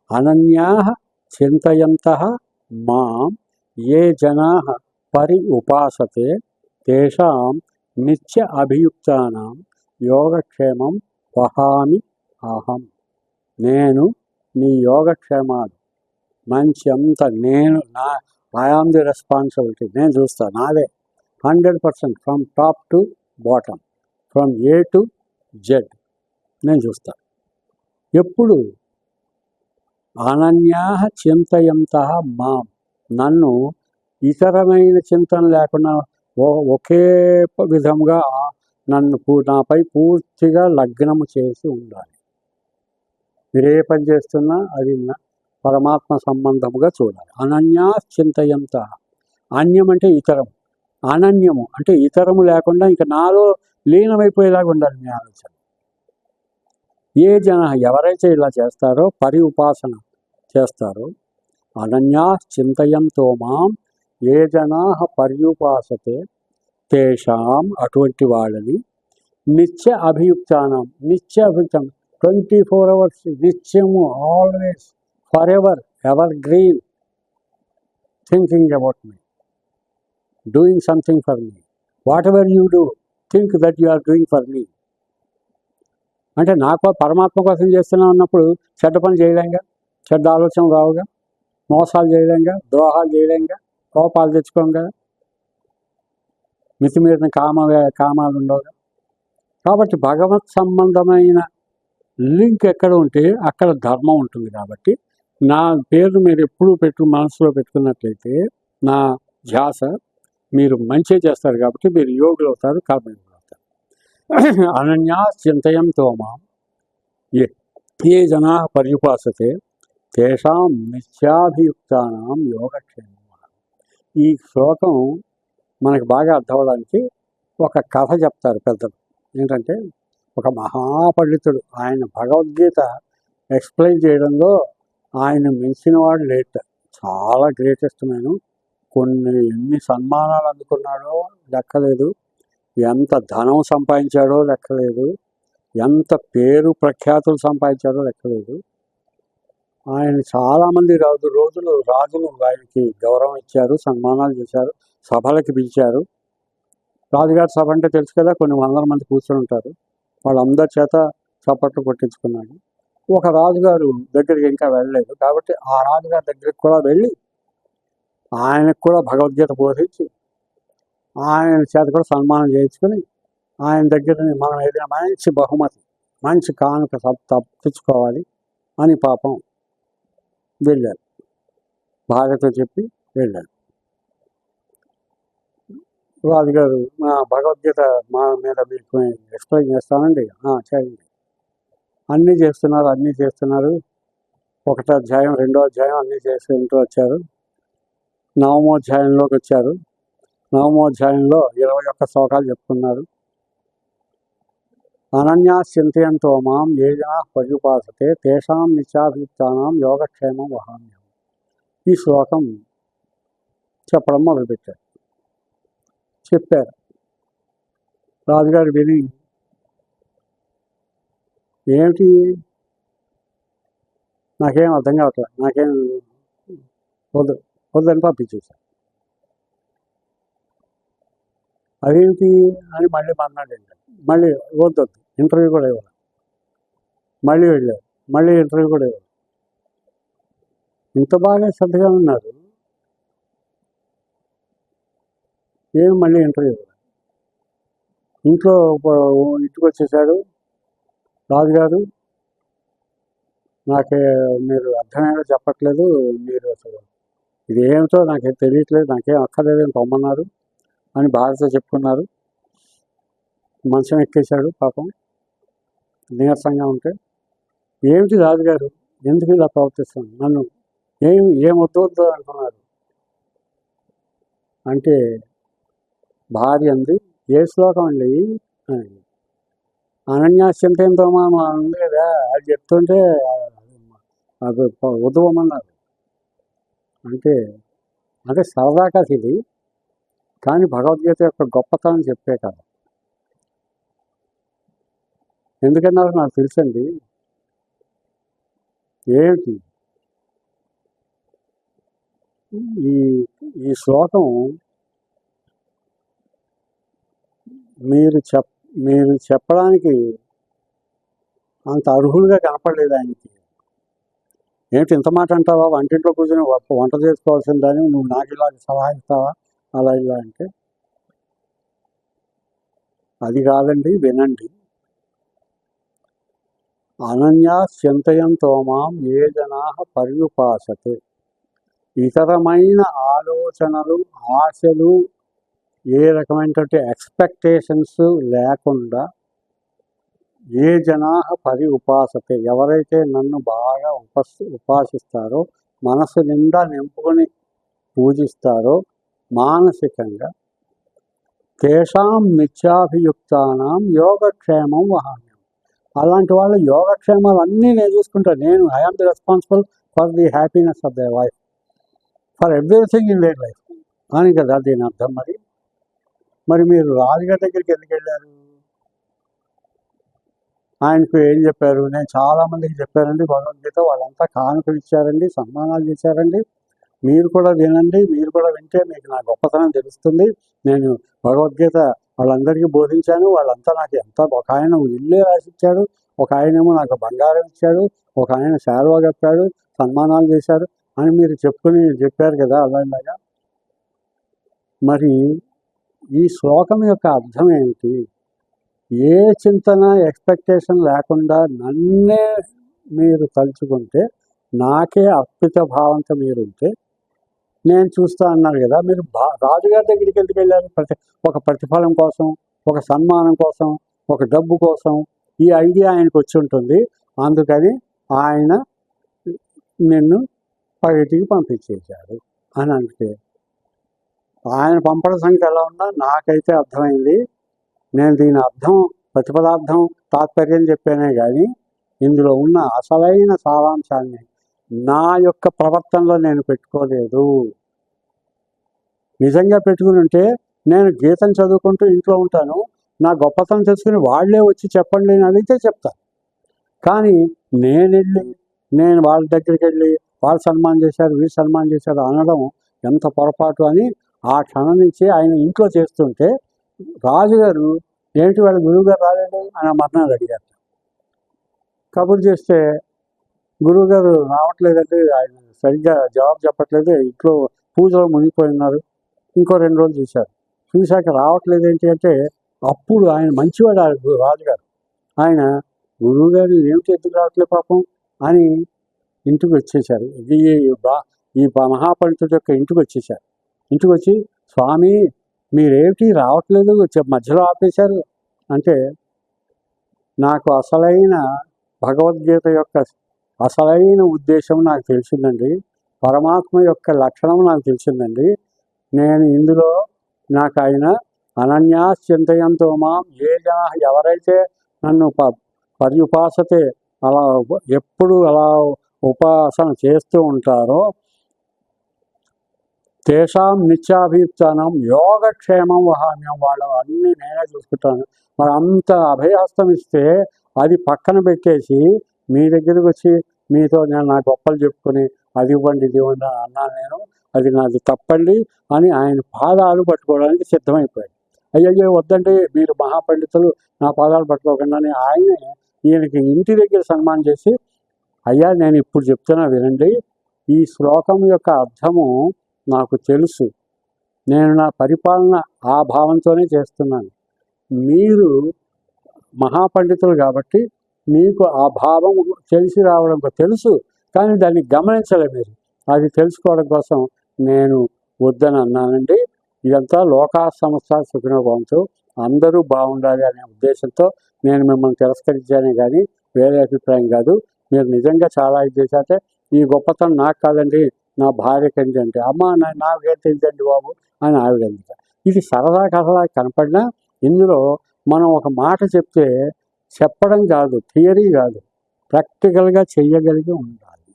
అనన్యాః చింతయంతః మాం ఏ జనాః ఉపాసతే తేషాం నిత్య అభియుక్తానాం యోగక్షేమం వహామి అహం. నేను నీ యోగక్షేమాలు మంచి అంత నేను ఐ ఆమ్ ది రెస్పాన్సిబిలిటీ, నేను చూస్తాను. నాదే 100% from top to bottom, from A to Z నేను చూస్తాను. ఎప్పుడు అనన్యాః చింతయంతః మాం, నన్ను ఇతరమైన చింతన లేకుండా ఒకే విధంగా నాపై పూర్తిగా లగ్నము చేసి ఉండాలి. మీరే పని చేస్తున్నా అది పరమాత్మ సంబంధముగా చూడాలి. అనన్యాశ్చింతయంతః, అన్యం అంటే ఇతరం, అనన్యము అంటే ఇతరము లేకుండా ఇంకా నాలో లీనమైపోయేలాగా ఉండాలి మీ ఆలోచన. ఏ జన ఎవరైతే ఇలా చేస్తారో ఉపాసన చేస్తారో, అనన్యాశ్చింతయంతో మాం ఏ జనాః పర్యుపాసతే తేషాం, అటువంటి వాళ్ళని నిత్య అభియుక్తానం, నిత్య అభియుక్తం 24 hours నిత్యము, always, for ever, evergreen, thinking about me, doing something for me. Whatever you do think that you are doing for me. అంటే నాకు పరమాత్మ కోసం చేస్తున్నాం అన్నప్పుడు చెడ్డ పని చేయలేంగా, చెడ్డ ఆలోచన రావుగా, మోసాలు చేయలేంగా, ద్రోహాలు చేయలేంగా, కోపాలు తెచ్చుకోంగా, మితిమీరిన కామాలు ఉండవుగా. కాబట్టి భగవత్ సంబంధమైన లింక్ ఎక్కడ ఉంటే అక్కడ ధర్మం ఉంటుంది. కాబట్టి నా పేరు మీరు ఎప్పుడూ మనసులో పెట్టుకున్నట్లయితే నా ధ్యాస మీరు మంచి చేస్తారు. కాబట్టి మీరు యోగులు అవుతారు, కర్మయోగులు అవుతారు. అనన్యాశ్చింతయంతో మాం ఏ జనాః పర్యుపాసతే తేషాం నిత్యాభియుక్తానాం యోగక్షేమం. ఈ శ్లోకం మనకు బాగా అర్థం అవడానికి ఒక కథ చెప్తారు పెద్దలు. ఏంటంటే ఒక మహాపండితుడు, ఆయన భగవద్గీత ఎక్స్ప్లెయిన్ చేయడంలో ఆయన మించిన వాడు లేట్. చాలా గ్రేటెస్ట్ మ్యాన్. ఎన్ని సన్మానాలు అందుకున్నాడో లెక్కలేదు, ఎంత ధనం సంపాదించాడో లెక్కలేదు, ఎంత పేరు ప్రఖ్యాతులు సంపాదించాడో లెక్కలేదు. ఆయన చాలామంది రాజులు ఆయనకి గౌరవం ఇచ్చారు, సన్మానాలు చేశారు, సభలకి పిలిచారు. రాజుగారి సభ అంటే తెలుసు కదా, కొన్ని వందల మంది కూర్చొని ఉంటారు. వాళ్ళందరి చేత చప్పట్లు కొట్టించుకున్నాడు. ఒక రాజుగారు దగ్గరికి ఇంకా వెళ్ళలేదు. కాబట్టి ఆ రాజుగారి దగ్గరికి కూడా వెళ్ళి ఆయనకు కూడా భగవద్గీత బోధించి ఆయన చేత కూడా సన్మానం చేయించుకొని ఆయన దగ్గర మనం ఏదైనా మంచి బహుమతి, మంచి కానుక తప్పించుకోవాలి అని పాపం వెళ్ళారు. భార్యతో చెప్పి వెళ్ళారు. రాజుగారు, మా భగవద్గీత మా మీద మీకు ఎక్స్ప్లెయిన్ చేస్తానండి. చేయండి. అన్నీ చేస్తున్నారు. 1వ అధ్యాయం 2వ అధ్యాయం అన్నీ చేసుకుంటూ వచ్చారు. 9వ అధ్యాయంలోకి వచ్చారు. 9వ అధ్యాయంలో 21 శ్లోకాలు చెప్పుకున్నారు. అనన్యాశ్చింతయంతో మాం ఏ జనాః పర్యుపాసతే తేషాం నిత్యాభియుక్తానాం యోగక్షేమం వహామ్యహం. ఈ శ్లోకం చెప్పడం మొదలుపెట్టారు. చెప్పారు. రాజుగారు విని ఏమిటి నాకేం అర్థం కావట్లేదు, నాకేం వద్దని పంపించేశారు. అదేంటి అని మళ్ళీ మన్నాడు. మళ్ళీ వద్దొద్దు, ఇంటర్వ్యూ కూడా ఇవ్వాలి. మళ్ళీ వెళ్ళారు, మళ్ళీ ఇంటర్వ్యూ కూడా వెళ్ళారు. ఇంత బాగా శ్రద్ధగా ఉన్నారు, ఏం మళ్ళీ ఇంటర్వ్యూ. ఇంటికి వచ్చేసాడు రాజుగారు, నాకే మీరు అర్థమయ్యేలా చెప్పట్లేదు, మీరు అసలు ఇది ఏమిటో నాకేం తెలియట్లేదు, నాకేం అక్కర్లేదని పొమ్మన్నారు అని భార్యతో చెప్పుకున్నారు. మంచం ఎక్కేశాడు పాపం నీరసంగా ఉంటే. ఏమిటి రాజుగారు ఎందుకు ఇలా ప్రవర్తిస్తాను, నన్ను ఏం వద్దు అంటున్నారు అంటే భార్య అంది, ఏ శ్లోకం అండి అని. అనన్యాశ్చింతయంతో మనం ఉంది కదా, అది చెప్తుంటే అది వద్దుమన్నారు. అంటే సరదా కథ ఇది, కానీ భగవద్గీత యొక్క గొప్పతనం చెప్పే కదా. ఎందుకన్నారు నాకు తెలుసండి. ఏమిటి ఈ శ్లోకం మీరు చెప్పడానికి అంత అర్హులుగా కనపడలేదు ఆయనకి. ఏమిటి ఇంత మాట అంటావా, వంటింట్లో కూర్చొని వంట చేసుకోవాల్సిన దాన్ని నువ్వు నాకు ఇలా సలహా ఇస్తావా అలా ఇలా అంటే, అది కాదండి వినండి. అనన్యా చింతయంతో మాం ఏ జనా పర్యుపాసతే. ఇతరమైన ఆలోచనలు, ఆశలు, ఏ రకమైనటువంటి ఎక్స్పెక్టేషన్స్ లేకుండా ఏ జనా ఉపాసతే, ఎవరైతే నన్ను బాగా ఉపాసిస్తారో, మనసు నిండా నింపుకొని పూజిస్తారో మానసికంగా, తేషాం నిత్యాభియుక్తానాం యోగక్షేమం వహామ్యం. అలాంటి వాళ్ళ యోగక్షేమాలు అన్నీ నేను చూసుకుంటాను. నేను I am the responsible for the happiness of their life, for everything in their life అని కదా దీని అర్థం. మరి మీరు రాజుగారి దగ్గరికి ఎందుకు వెళ్ళారు? ఆయనకు ఏం చెప్పారు? నేను చాలామందికి చెప్పానండి భగవద్గీత, వాళ్ళంతా కానుకలు ఇచ్చారండి, సన్మానాలు చేశారండి. మీరు కూడా వినండి, మీరు కూడా వింటే మీకు నా గొప్పతనం తెలుస్తుంది. నేను భగవద్గీత వాళ్ళందరికీ బోధించాను, వాళ్ళంతా నాకు ఒక ఆయన ఇల్లే రాసిచ్చాడు, ఒక ఆయనేమో నాకు బంగారం ఇచ్చాడు, ఒక ఆయన శాలువా కప్పాడు, సన్మానాలు చేశారు అని మీరు చెప్పారు కదా అలాగా. మరి ఈ శ్లోకం యొక్క అర్థం ఏమిటి? ఏ చింతన ఎక్స్పెక్టేషన్ లేకుండా నన్నే మీరు తలుచుకుంటే, నాకే అర్పిత భావంతో మీరుంటే నేను చూస్తా అన్నారు కదా. మీరు రాజుగారి దగ్గరికి ఎందుకు వెళ్ళారు? ఒక ప్రతిఫలం కోసం, ఒక సన్మానం కోసం, ఒక డబ్బు కోసం ఈ ఐడియా ఆయనకు వచ్చి ఉంటుంది. అందుకని ఆయన నిన్ను బయటికి పంపించేశారు అని అంటే, ఆయన పంపడం సంఖ్య ఎలా ఉన్నా నాకైతే అర్థమైంది. నేను దీని అర్థం, ప్రతిపదార్థం, తాత్పర్యం చెప్పానే కానీ ఇందులో ఉన్న అసలైన సారాంశాన్ని నా యొక్క ప్రవర్తనలో నేను పెట్టుకోలేదు. నిజంగా పెట్టుకుని ఉంటే నేను గీతం చదువుకుంటూ ఇంట్లో ఉంటాను, నా గొప్పతనం తెలుసుకుని వాళ్ళే వచ్చి చెప్పండి అని అడిగితే చెప్తాను. కానీ నేను వాళ్ళ దగ్గరికి వెళ్ళి వాళ్ళు సన్మానం చేశారు, వీళ్ళు సన్మానం చేశారు అనడం ఎంత పొరపాటు అని ఆ క్షణం నుంచి ఆయన ఇంట్లో చేస్తుంటే, రాజుగారు ఏమిటి వాళ్ళ గురువుగారు రాలేదు అని మర్నాడు అడిగారు. కబురు చేస్తే గురువుగారు రావట్లేదంటే, ఆయన సరిగ్గా జవాబు చెప్పట్లేదు, ఇంట్లో పూజలో మునిగిపోయినారు. ఇంకో 2 రోజులు చూశాక రావట్లేదు ఏంటి అంటే, అప్పుడు ఆయన మంచివాడు రాజుగారు. ఆయన గురువుగారు ఏమిటి ఎందుకు రావట్లేదు పాపం అని ఇంటికి వచ్చేసారు. ఈ మహాపండితుడి యొక్క ఇంటికి వచ్చేసారు. ఇంటికి వచ్చి, స్వామి మీరేమిటి రావట్లేదు, మధ్యలో ఆపేశారు అంటే, నాకు అసలైన భగవద్గీత యొక్క అసలైన ఉద్దేశం నాకు తెలిసిందండి, పరమాత్మ యొక్క లక్షణం నాకు తెలిసిందండి. నేను ఇందులో నాకు ఆయన అనన్యాశ్చింతయంతో మాం ఏ జనా, ఎవరైతే నన్ను పర్యుపాసతే అలా ఎప్పుడు అలా ఉపాసన చేస్తూ ఉంటారో, తేషాం నిత్యాభియుక్తానం యోగక్షేమం వహామ్యం, వాళ్ళ అన్నీ నేనే చూసుకుంటాను. మరి అంత అభయహస్తం ఇస్తే అది పక్కన పెట్టేసి మీ దగ్గరికి వచ్చి మీతో నేను నా గొప్పలు చెప్పుకొని అది ఇవ్వండి ఇది ఇవ్వండి అన్నాను నేను, అది నాది తప్పండి అని ఆయన పాదాలు పట్టుకోవడానికి సిద్ధమైపోయాడు. అయ్యయ్యో వద్దండి, మీరు మహాపండితులు, నా పాదాలు పట్టుకోకుండా ఆయనే ఈయనకి ఇంటి దగ్గర సన్మానం చేసి, అయ్యా నేను ఇప్పుడు చెప్తున్నా వినండి, ఈ శ్లోకం యొక్క అర్థము నాకు తెలుసు, నేను నా పరిపాలన ఆ భావంతోనే చేస్తున్నాను, మీరు మహాపండితులు కాబట్టి మీకు ఆ భావం తెలిసి రావడం తెలుసు, కానీ దాన్ని గమనించలే మీరు. అది తెలుసుకోవడం కోసం నేను వద్దని అన్నానండి. ఇదంతా లోకా సంస్థ సుఖినో భవంతు, అందరూ బాగుండాలి అనే ఉద్దేశంతో నేను మిమ్మల్ని తిరస్కరించానే కానీ వేరే అభిప్రాయం కాదు. మీరు నిజంగా చాలా ఇది చేశాకే, ఈ గొప్పతనం నాకు కాదండి, నా భార్యకి ఏంటంటే, అమ్మ నాకేం తెలియదండి బాబు అని ఆవిడంట. ఇది సరదా కథలా కనపడినా ఇందులో మనం ఒక మాట చెప్తే చెప్పడం కాదు, థియరీ కాదు, ప్రాక్టికల్గా చెయ్యగలిగి ఉండాలి,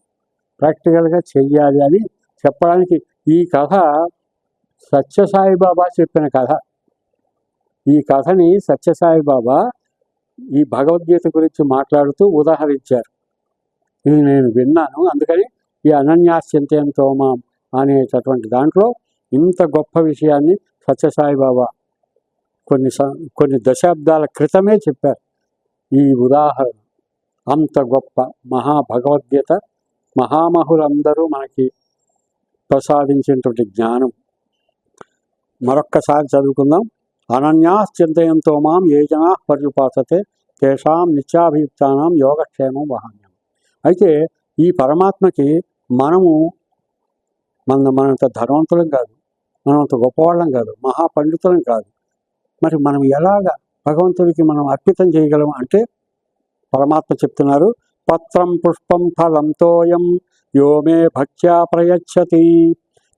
ప్రాక్టికల్గా చెయ్యాలి అని చెప్పడానికి ఈ కథ సత్యసాయిబాబా చెప్పిన కథ. ఈ కథని సత్యసాయిబాబా ఈ భగవద్గీత గురించి మాట్లాడుతూ ఉదాహరించారు. ఇది నేను విన్నాను, అందుకని ఈ అనన్యాశ్చింతయంతో మాం అనేటటువంటి దాంట్లో ఇంత గొప్ప విషయాన్ని సత్యసాయిబాబా కొన్ని దశాబ్దాల క్రితమే చెప్పారు. ఈ ఉదాహరణ అంత గొప్ప మహాభగవద్గీత, మహామహులందరూ మనకి ప్రసాదించినటువంటి జ్ఞానం. మరొక్కసారి చదువుకుందాం. అనన్యాశ్చింతయంతో మాం ఏ జనా పర్యుపాసతే తేషాం నిత్యాభియుక్తానాం యోగక్షేమం వహామ్యం. అయితే ఈ పరమాత్మకి మనంత ధనవంతులం కాదు, మనంత గొప్పవాళ్ళం కాదు, మహాపండితులం కాదు. మరి మనం ఎలాగ భగవంతుడికి మనం అర్పితం చేయగలం అంటే పరమాత్మ చెప్తున్నారు, పత్రం పుష్పం ఫలం తోయం యో మే భక్త్యా ప్రయచ్చతి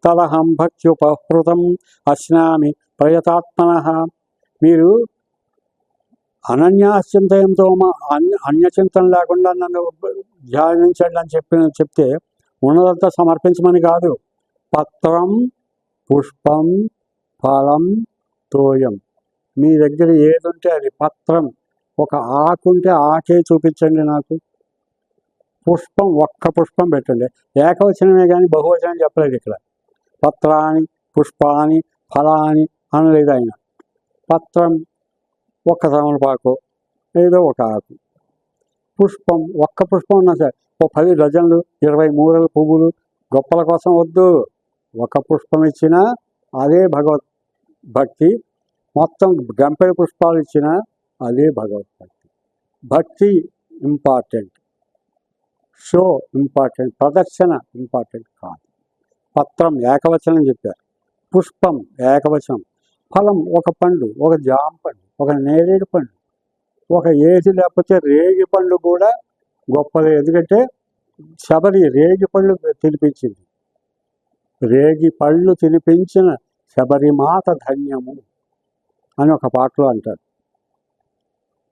తదహం భక్త్యుపహృతం అశ్నామి ప్రయతాత్మనః. మీరు అనన్యాశ్చింతయంతో అన్యచింతన లేకుండా నన్ను ధ్యానించండి అని చెప్తే ఉన్నదంతా సమర్పించమని కాదు. పత్రం పుష్పం ఫలం తోయం, మీ దగ్గర ఏదుంటే అది. పత్రం ఒక ఆకుంటే ఆకే చూపించండి నాకు. పుష్పం ఒక్క పుష్పం పెట్టండి, ఏకవచనమే కానీ బహువచనం చెప్పలేదు ఇక్కడ. పత్రాన్ని పుష్పాన్ని ఫలాన్ని అనలేదు ఆయన. పత్రం ఒక్క తమలపాకు, ఏదో ఒక ఆకు. పుష్పం ఒక్క పుష్పం ఉన్నా సరే, 10 డజన్లు 20 మూరల పువ్వులు గొప్పల కోసం వద్దు, ఒక పుష్పం ఇచ్చినా అదే భగవత్ భక్తి. మొత్తం గంపెడు పుష్పాలు ఇచ్చినా అదే భగవద్భక్తి. భక్తి ఇంపార్టెంట్, షో ఇంపార్టెంట్, ప్రదర్శన ఇంపార్టెంట్ కాదు. పత్రం ఏకవచనం చెప్పారు, పుష్పం ఏకవచనం, ఫలం ఒక పండు, ఒక జామ పండు, ఒక నేరేడు పండు, ఒక ఏది లేకపోతే రేగి పండు కూడా గొప్పది. ఎందుకంటే శబరి రేగి పళ్ళు తినిపించింది. రేగి పళ్ళు తినిపించిన శబరిమాత ధన్యము అని ఒక పాటలో అంటారు.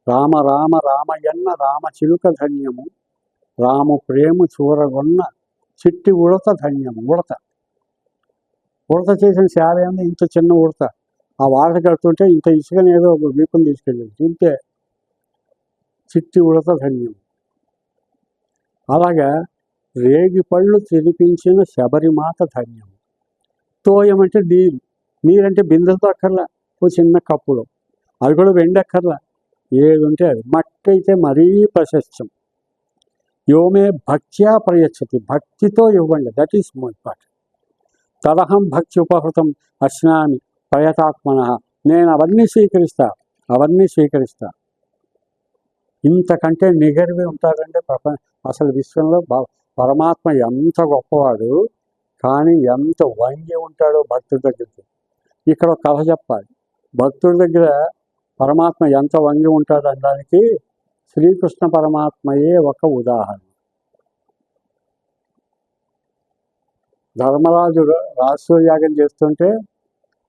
రామ రామ రామయన్న రామ చిలుక ధన్యము, రాము ప్రేము చూరగొన్న చిట్టి ఉడత ధన్యము. ఉడత చేసిన సేవ ఏమో ఇంత చిన్న ఉడత, ఆ వాట కడుతుంటే ఇంత ఇసుకనేదో వీపుని తీసుకెళ్ళింది, తింటే చిట్టి ఉడత ధన్యం. అలాగా రేగి పళ్ళు తినిపించిన శబరిమాత ధన్యం. తోయం అంటే నీరు, నీరంటే బిందెలతో అక్కర్లా, ఓ చిన్న కప్పులో, అది కూడా వెండి అక్కర్లా, ఏది ఉంటే అది. మట్టి అయితే మరీ ప్రశస్తం. యోమే భక్త్యా ప్రయచ్చతి, భక్తితో ఇవ్వండి, దట్ ఈస్ మోర్ ఇంపార్టెంట్. తదహం భక్తి ఉపహృతం అశ్నామి ప్రయతాత్మనః, నేను అవన్నీ స్వీకరిస్తా. ఇంతకంటే నిగరివి ఉంటాడంటే అసలు విశ్వంలో పరమాత్మ ఎంత గొప్పవాడు, కానీ ఎంత వంగి ఉంటాడో భక్తుడి దగ్గరికి. ఇక్కడ ఒక కథ చెప్పాలి. భక్తుడి దగ్గర పరమాత్మ ఎంత వంగి ఉంటాడు అనడానికి శ్రీకృష్ణ పరమాత్మయే ఒక ఉదాహరణ. ధర్మరాజు రాజసూయాగం చేస్తుంటే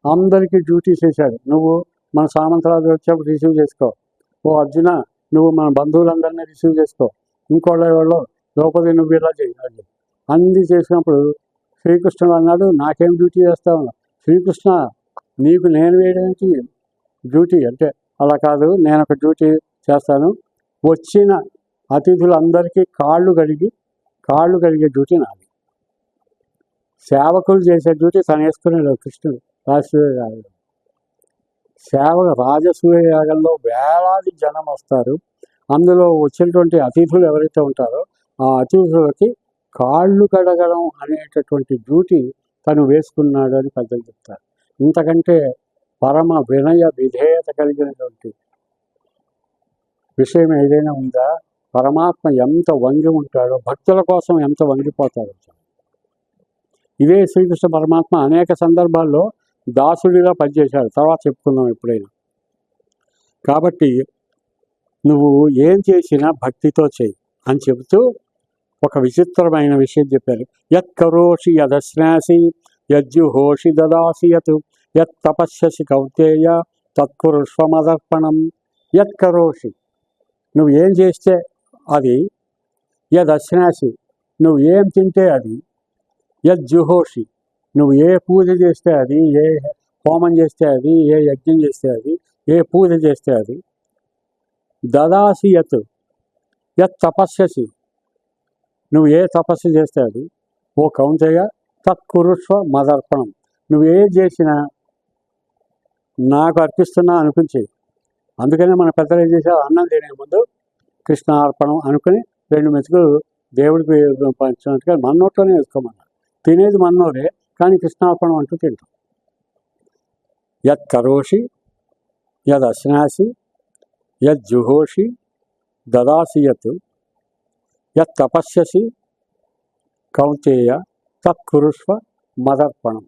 అందరికీ డ్యూటీ చేశాడు. నువ్వు మన సామంతరాజు వచ్చేప్పుడు రిసీవ్ చేసుకో, ఓ అర్జున నువ్వు మన బంధువులందరినీ రిసీవ్ చేసుకో, ఇంకోళ్ళు ద్రౌపది నువ్వు ఇలా చేయాలి. అన్నీ చేసినప్పుడు శ్రీకృష్ణుడు అన్నాడు, నాకేం డ్యూటీ చేస్తావు? శ్రీకృష్ణ నీకు నేను వేయడానికి డ్యూటీ అంటే, అలా కాదు, నేను ఒక డ్యూటీ చేస్తాను. వచ్చిన అతిథులందరికీ కాళ్ళు కడిగే డ్యూటీ నాది. సేవకులు చేసే డ్యూటీ తను వేసుకునేది కృష్ణుడు రాజసూయ యాగంలో. రాజసూయ యాగంలో వేలాది జనం వస్తారు, అందులో వచ్చినటువంటి అతిథులు ఎవరైతే ఉంటారో ఆ అతిథులకి కాళ్ళు కడగడం అనేటటువంటి డ్యూటీ తను వేసుకున్నాడు అని పెద్దలు చెప్తారు. ఇంతకంటే పరమ వినయ విధేయత కలిగినటువంటి విషయం ఏదైనా ఉందా? పరమాత్మ ఎంత వంగి ఉంటాడో, భక్తుల కోసం ఎంత వంగిపోతాడో. ఇదే శ్రీకృష్ణ పరమాత్మ అనేక సందర్భాల్లో దాసుడిగా పనిచేశాడు, తర్వాత చెప్పుకుందాం ఎప్పుడైనా. కాబట్టి నువ్వు ఏం చేసినా భక్తితో చేయి అని చెబుతూ ఒక విచిత్రమైన విషయం చెప్పారు. యత్ కరోషి యదశ్నాసి యజ్జుహోషి దదాసి యత్ యత్ తపస్యసి కౌంతేయ తత్కురుష్వమదర్పణం. యత్ కరోషి, నువ్వు ఏం చేస్తే అది. యదశ్నాసి, నువ్వు ఏం తింటే అది. యజ్జుహోషి, నువ్వు ఏ పూజ చేస్తే అది, ఏ హోమం చేస్తే అది, ఏ యజ్ఞం చేస్తే అది, ఏ పూజ చేస్తే అది. దదాసి యత్ యత్ తపస్యసి, నువ్వు ఏ తపస్సు చేస్తే అది. ఓ కౌంతేయ తత్కురుష్వ మదర్పణం, నువ్వు ఏం చేసినా నాకు అర్పిస్తున్నా అనుకుని. అందుకనే మన పెద్దలు ఏం చేశారు, అన్నం తినే ముందు కృష్ణార్పణం అనుకుని 2 మెతుకులు దేవుడికి పంచినట్టుగా మన నోట్లోనే వేసుకోమన్నారు. తినేది మనోరే, కానీ కృష్ణార్పణం అంటూ తింటాం. యత్ కరోషి యద్ అశ్నాసి యజ్జుహోషి దదాసి యత్ యత్ తపస్యసి కౌంతేయ తత్కురుష్వ మదర్పణం.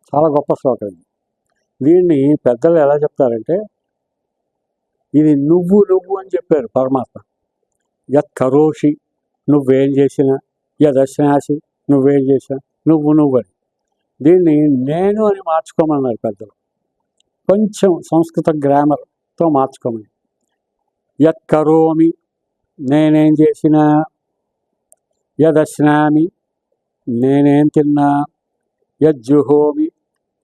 చాలా గొప్ప శ్లోకం. దీన్ని పెద్దలు ఎలా చెప్తారంటే, ఇది నువ్వు అని చెప్పారు పరమాత్మ. యత్ కరోషి, నువ్వేం చేసినా. యదశ్నాసి, నువ్వేం చేసినా. నువ్వు అని. దీన్ని నేను అని మార్చుకోమన్నారు పెద్దలు. కొంచెం సంస్కృత గ్రామర్తో మార్చుకోమని. యత్ కరోమి, నేనేం చేసినా. యదశ్నామి, నేనేం తిన్నా. యజ్జుహోమి,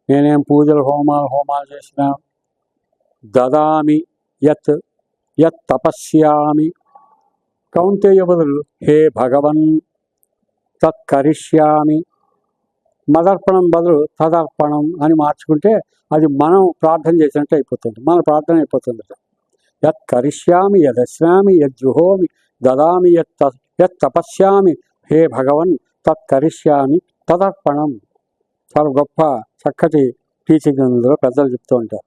నేనేం పూజలు హోమాలు చేసినా. దదామి యత్ యత్ తపస్యామి, కౌంతేయ బదులు హే భగవన్ తత్ కరిష్యామి. మదర్పణం బదులు తదర్పణం అని మార్చుకుంటే అది మనం ప్రార్థన చేసినట్టు అయిపోతుంది, మన ప్రార్థన అయిపోతుంది. యత్ కరిష్యామి యదశ్నామి యజ్జుహోమి దదామి యత్ తపస్యామి హే భగవన్ తత్ కరిష్యామి తదర్పణం. చాలా గొప్ప చక్కటి టీచింగ్ అందులో పెద్దలు చెప్తూ ఉంటారు.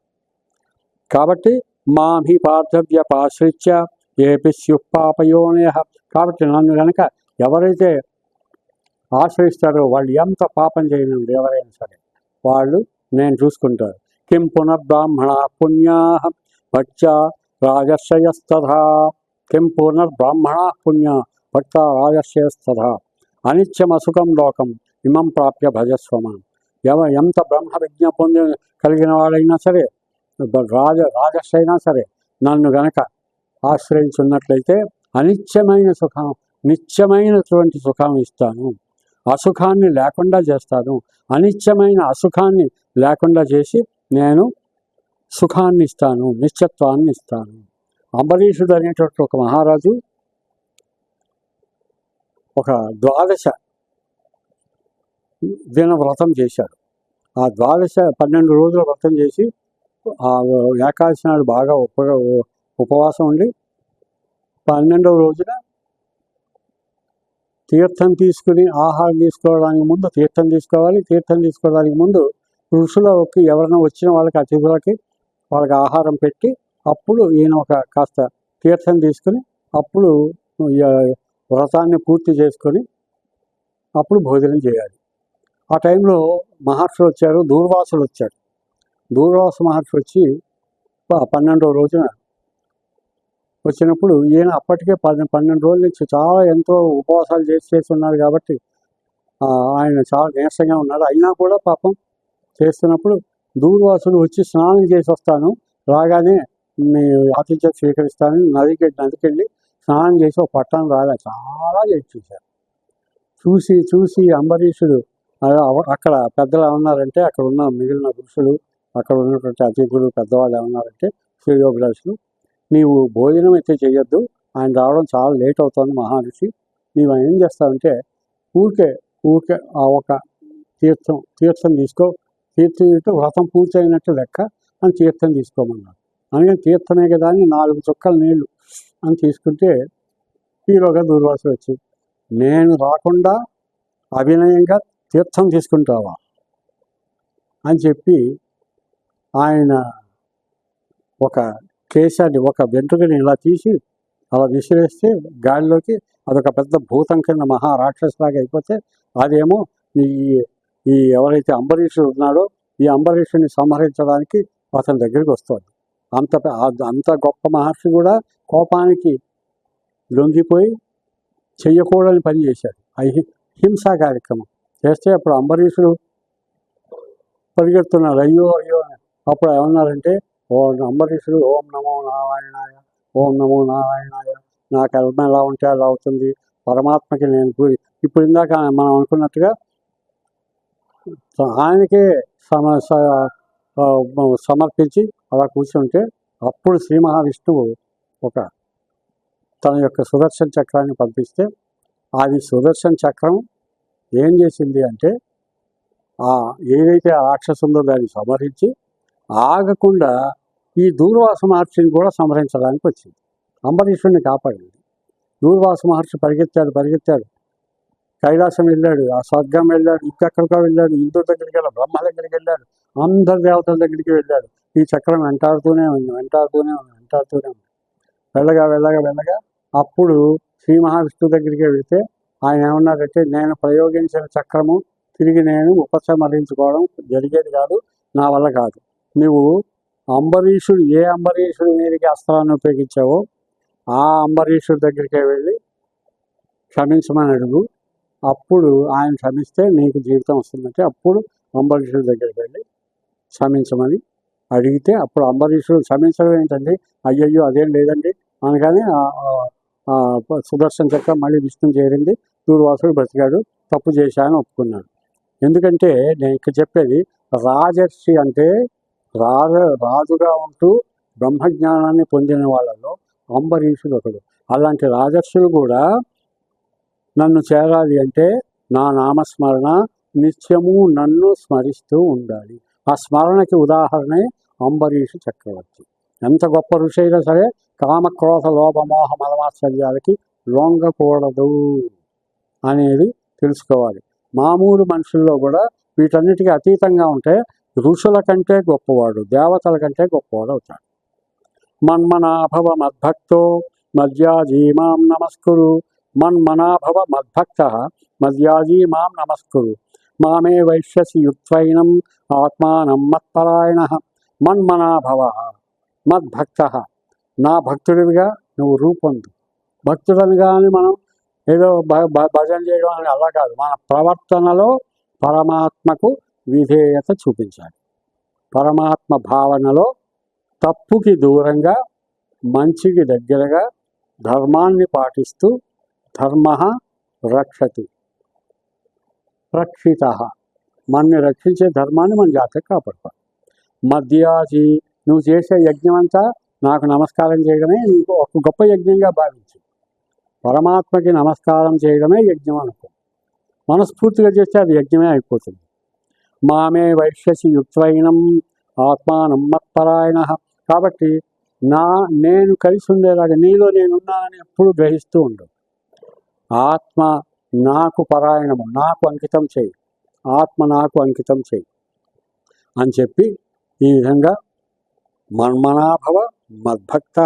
కాబట్టి మామి పార్థవ్యపాశ్రిత్య ఏపి స్యుపాపయోనయ. కాబట్టి నన్ను కనుక ఎవరైతే ఆశ్రయిస్తారో వాళ్ళు ఎంత పాపం చేయనండి, ఎవరైనా సరే వాళ్ళు నేను చూసుకుంటారు. కిం పునర్బ్రాహ్మణ పుణ్యా భక్త రాజర్షయస్తథా. కిం పునర్బ్రాహ్మణ పుణ్య భక్త రాజర్షయస్తథా. అనిత్యమసుఖం లోకం ఇమం ప్రాప్య భజస్వమం. ఎంత బ్రహ్మ విజ్ఞ పొంది కలిగిన వాడైనా సరే, రాజర్షి అయినా సరే, నన్ను గనక ఆశ్రయించున్నట్లయితే అనిత్యమైన సుఖం, నిత్యమైనటువంటి సుఖం ఇస్తాను. అసుఖాన్ని లేకుండా చేస్తాను. అనిత్యమైన అసుఖాన్ని లేకుండా చేసి నేను సుఖాన్ని ఇస్తాను, నిత్యత్వాన్ని ఇస్తాను. అంబరీషుడు అనేటువంటి ఒక మహారాజు ఒక 12 దిన వ్రతం చేశాడు. ఆ 12 రోజుల వ్రతం చేసి ఆ ఏకాదశి నాడు బాగా ఉపవాసం ఉండి 12వ రోజున తీర్థం తీసుకుని, ఆహారం తీసుకోవడానికి ముందు తీర్థం తీసుకోవాలి. తీర్థం తీసుకోవడానికి ముందు ఋషులకి ఎవరైనా వచ్చిన వాళ్ళకి అతిథులకి వాళ్ళకి ఆహారం పెట్టి అప్పుడు ఈయన ఒక కాస్త తీర్థం తీసుకుని అప్పుడు వ్రతాన్ని పూర్తి చేసుకొని అప్పుడు భోజనం చేయాలి. ఆ టైంలో మహర్షులు వచ్చారు, దూర్వాసులు వచ్చారు. దూర్వాస మహర్షి వచ్చి 12వ రోజున వచ్చినప్పుడు ఈయన అప్పటికే 12 రోజుల నుంచి చాలా ఎంతో ఉపవాసాలు చేసి ఉన్నారు కాబట్టి ఆయన చాలా నీరసంగా ఉన్నారు. అయినా కూడా పాపం చేస్తున్నప్పుడు దూర్వాసుడు వచ్చి స్నానం చేసి వస్తాను, రాగానే మీ ఆతిథ్యం స్వీకరిస్తానని నదికెళ్ళి స్నానం చేసి ఒక పట్టణం రాగా చాలా లేట్ చూశారు. చూసి అంబరీషుడు అక్కడ పెద్దలు ఏమన్నారంటే, అక్కడ ఉన్న మిగిలిన పురుషులు, అక్కడ ఉన్నటువంటి అతిథులు పెద్దవాళ్ళు ఏమన్నారంటే, శ్రేయోభిలాషులు, నీవు భోజనం అయితే చేయొద్దు, ఆయన రావడం చాలా లేట్ అవుతుంది మహర్షి, నీవు ఏం చేస్తావంటే ఊరికే ఆ ఒక తీర్థం తీసుకో, తీర్థం వ్రతం పూర్తి అయినట్టు లెక్క అని తీర్థం తీసుకోమన్నారు. అందుకని తీర్థమే కదా అని 4 చుక్కల నీళ్లు అని తీసుకుంటే ఈలోగా దూర్వాసుడు వచ్చి, నేను రాకుండా అభినయంగా తీర్థం తీసుకుంటావా అని చెప్పి ఆయన ఒక కేశాన్ని, ఒక వెంట్రుకని ఇలా తీసి అలా విసిరేస్తే గాలిలోకి అదొక పెద్ద భూతం కింద మహారాక్షసులాగా అయిపోతే, అదేమో ఈ ఈ ఎవరైతే అంబరీషుడు ఉన్నాడో ఈ అంబరీషుడిని సంహరించడానికి అతని దగ్గరికి వస్తుంది. అంత గొప్ప మహర్షి కూడా కోపానికి లొంగిపోయి చెయ్యకూడని పని చేశాడు. హింసా కార్యక్రమం చేస్తే అప్పుడు అంబరీషుడు పరిగెడుతున్నాడు, అయ్యో అయ్యో అని. అప్పుడు ఏమన్నారంటే, అంబరీషుడు ఓం నమో నారాయణాయ, ఓం నమో నారాయణాయ, నా కర్మ ఎలా ఉంటే అలా అవుతుంది, పరమాత్మకి నేను ఇప్పుడు ఇందాక మనం అనుకున్నట్టుగా ఆయనకే సమర్పించి అలా కూర్చుంటే అప్పుడు శ్రీ మహావిష్ణువు తన యొక్క సుదర్శన చక్రాన్ని పంపిస్తే, అది సుదర్శన చక్రం ఏం చేసింది అంటే, ఏదైతే రాక్షసు ఉందో దాన్ని సంహరించి ఆగకుండా ఈ దూర్వాస మహర్షిని కూడా సంహరించడానికి వచ్చింది. అంబరీషుడిని కాపాడింది. దూర్వాస మహర్షి పరిగెత్తాడు, కైలాసం వెళ్ళాడు, ఆ స్వర్గం వెళ్ళాడు, ఇంకెక్కడికో వెళ్ళాడు, ఇంద్రుడి దగ్గరికి వెళ్ళాడు, బ్రహ్మ దగ్గరికి వెళ్ళాడు, అందరి దేవతల దగ్గరికి వెళ్ళాడు. ఈ చక్రం వెంటాడుతూనే ఉంది. వెళ్ళగా అప్పుడు శ్రీ మహావిష్ణువు దగ్గరికి వెళితే ఆయన ఏమన్నారంటే, నేను ప్రయోగించిన చక్రము తిరిగి నేను ఉపసంహరించుకోవడం జరిగేది కాదు, నా వల్ల కాదు. నువ్వు ఏ అంబరీషుడి మీదకి అస్త్రాన్ని ఉపయోగించావో ఆ అంబరీషుడి దగ్గరికే వెళ్ళి క్షమించమని అడుగు, అప్పుడు ఆయన క్షమిస్తే నీకు జీవితం వస్తుందంటే, అప్పుడు అంబరీషుడి దగ్గరికి వెళ్ళి క్షమించమని అడిగితే, అప్పుడు అంబరీషుడు క్షమించడం ఏంటండి, అయ్యయ్యో అదేం లేదండి అనగానే సుదర్శన చక్రం మళ్ళీ విష్ణుని చేరింది. దూర్వాసుడు బ్రతికాడు, తప్పు చేశాను ఒప్పుకున్నాడు. ఎందుకంటే నేను ఇక్కడ చెప్పేది, రాజర్షి అంటే రాజుగా ఉంటూ బ్రహ్మజ్ఞానాన్ని పొందిన వాళ్ళలో అంబరీషుడు ఒకడు. అలాంటి రాజర్షులు కూడా నన్ను చేరాలి అంటే నా నామస్మరణ నిత్యము నన్ను స్మరిస్తూ ఉండాలి. ఆ స్మరణకి ఉదాహరణే అంబరీషు చక్రవర్తి. ఎంత గొప్ప ఋషి అయినా సరే కామక్రోధ లోభమోహ మలమాత్సర్యాలకి లొంగకూడదు అనేది తెలుసుకోవాలి. మామూలు మనుషుల్లో కూడా వీటన్నిటికీ అతీతంగా ఉంటే ఋషుల కంటే గొప్పవాడు, దేవతల కంటే గొప్పవాడు అవుతాడు. మన్మనాభవ మద్భక్తో మద్యాజీ మాం నమస్కురు, మన్మనాభవ మద్భక్త మద్యాజీ మాం నమస్కురు, మామే వైశ్యసి యుక్త్వైనం ఆత్మానం మత్పరాయణ. మన్మనాభవ మద్భక్త, నా భక్తుడివిగా నువ్వు రూపొందు. భక్తుడని కానీ మనం ఏదో భజన చేయడం అని అలా కాదు, మన ప్రవర్తనలో పరమాత్మకు విధేయత చూపించాలి. పరమాత్మ భావనలో తప్పుకి దూరంగా మంచికి దగ్గరగా ధర్మాన్ని పాటిస్తూ, ధర్మ రక్షతి రక్షిత, మనని రక్షించే ధర్మాన్ని మన జాతర కాపాడుకోవాలి. మధ్యాజీ, నువ్వు చేసే యజ్ఞం అంతా నాకు నమస్కారం చేయడమే నీకు ఒక గొప్ప యజ్ఞంగా భావించు. పరమాత్మకి నమస్కారం చేయడమే యజ్ఞం అనుకో. మనస్ఫూర్తిగా చేస్తే అది యజ్ఞమే అయిపోతుంది. మామే వైశ్యసి యుక్త్వైనం ఆత్మానం మత్పరాయణ. కాబట్టి నేను కలిసి ఉండేలాగా నీలో నేనున్నానని ఎప్పుడు గ్రహిస్తూ ఉండు. ఆత్మ నాకు పరాయణము, నాకు అంకితం చేయి, ఆత్మ నాకు అంకితం చేయి అని చెప్పి ఈ విధంగా మన్మనాభవ మద్భక్త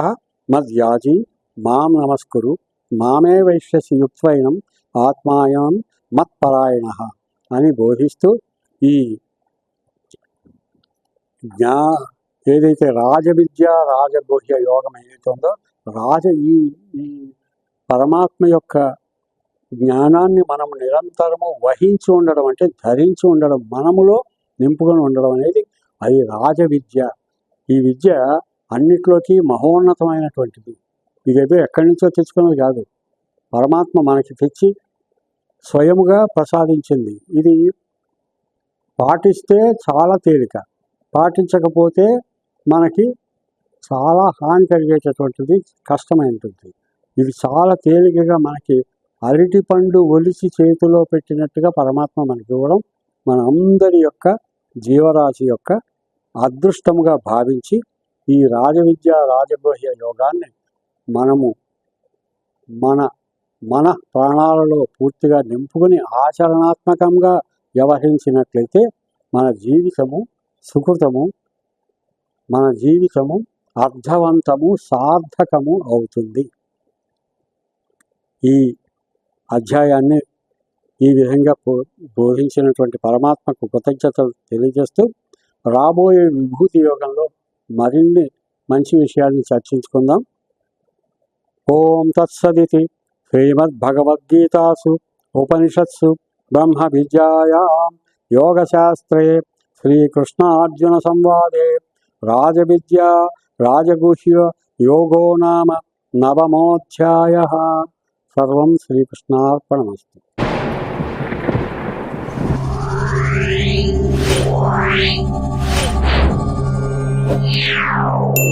మద్యాజీ మాం నమస్కురు, మామే వైశ్యసి యుక్త్వైనం ఆత్మాయం మత్పరాయణ అని బోధిస్తూ ఈ ఏదైతే రాజవిద్య రాజగుహ్య యోగం ఏదైతే ఉందో ఈ పరమాత్మ యొక్క జ్ఞానాన్ని మనం నిరంతరము వహించి ఉండడం, అంటే ధరించి ఉండడం, మనములో నింపుకొని ఉండడం అనేది అది రాజవిద్య. ఈ విద్య అన్నిట్లోకి మహోన్నతమైనటువంటిది. ఇదేదో ఎక్కడి నుంచో తెచ్చుకున్నది కాదు, పరమాత్మ మనకి తెచ్చి స్వయముగా ప్రసాదించింది. ఇది పాటిస్తే చాలా తేలిక, పాటించకపోతే మనకి చాలా హాని కలిగేటటువంటిది, కష్టమైనటువంటి. ఇది చాలా తేలికగా మనకి అరటి పండు ఒలిచి చేతిలో పెట్టినట్టుగా పరమాత్మ మనకి ఇవ్వడం మన అందరి యొక్క జీవరాశి యొక్క అదృష్టముగా భావించి ఈ రాజవిద్య రాజగుహ్య యోగాన్ని మనము మన ప్రాణాలలో పూర్తిగా నింపుకొని ఆచరణాత్మకంగా వ్యవహరించినట్లయితే మన జీవితము సుకృతము, మన జీవితము అర్థవంతము, సార్థకము అవుతుంది. ఈ అధ్యాయాన్ని ఈ విధంగా బోధించినటువంటి పరమాత్మకు కృతజ్ఞతలు తెలియజేస్తూ రాబోయే విభూతి యోగంలో మరిన్ని మంచి విషయాన్ని చర్చించుకుందాం. ఓం తత్సదితి శ్రీమద్భగవద్గీతాసు ఉపనిషత్సు బ్రహ్మ విద్యాయాం యోగశాస్త్రే శ్రీకృష్ణార్జున సంవాదే రాజవిద్యా రాజగుహ్య యోగో నామ నవమోధ్యాయః. సర్వం శ్రీకృష్ణార్పణమస్తు. Yeah.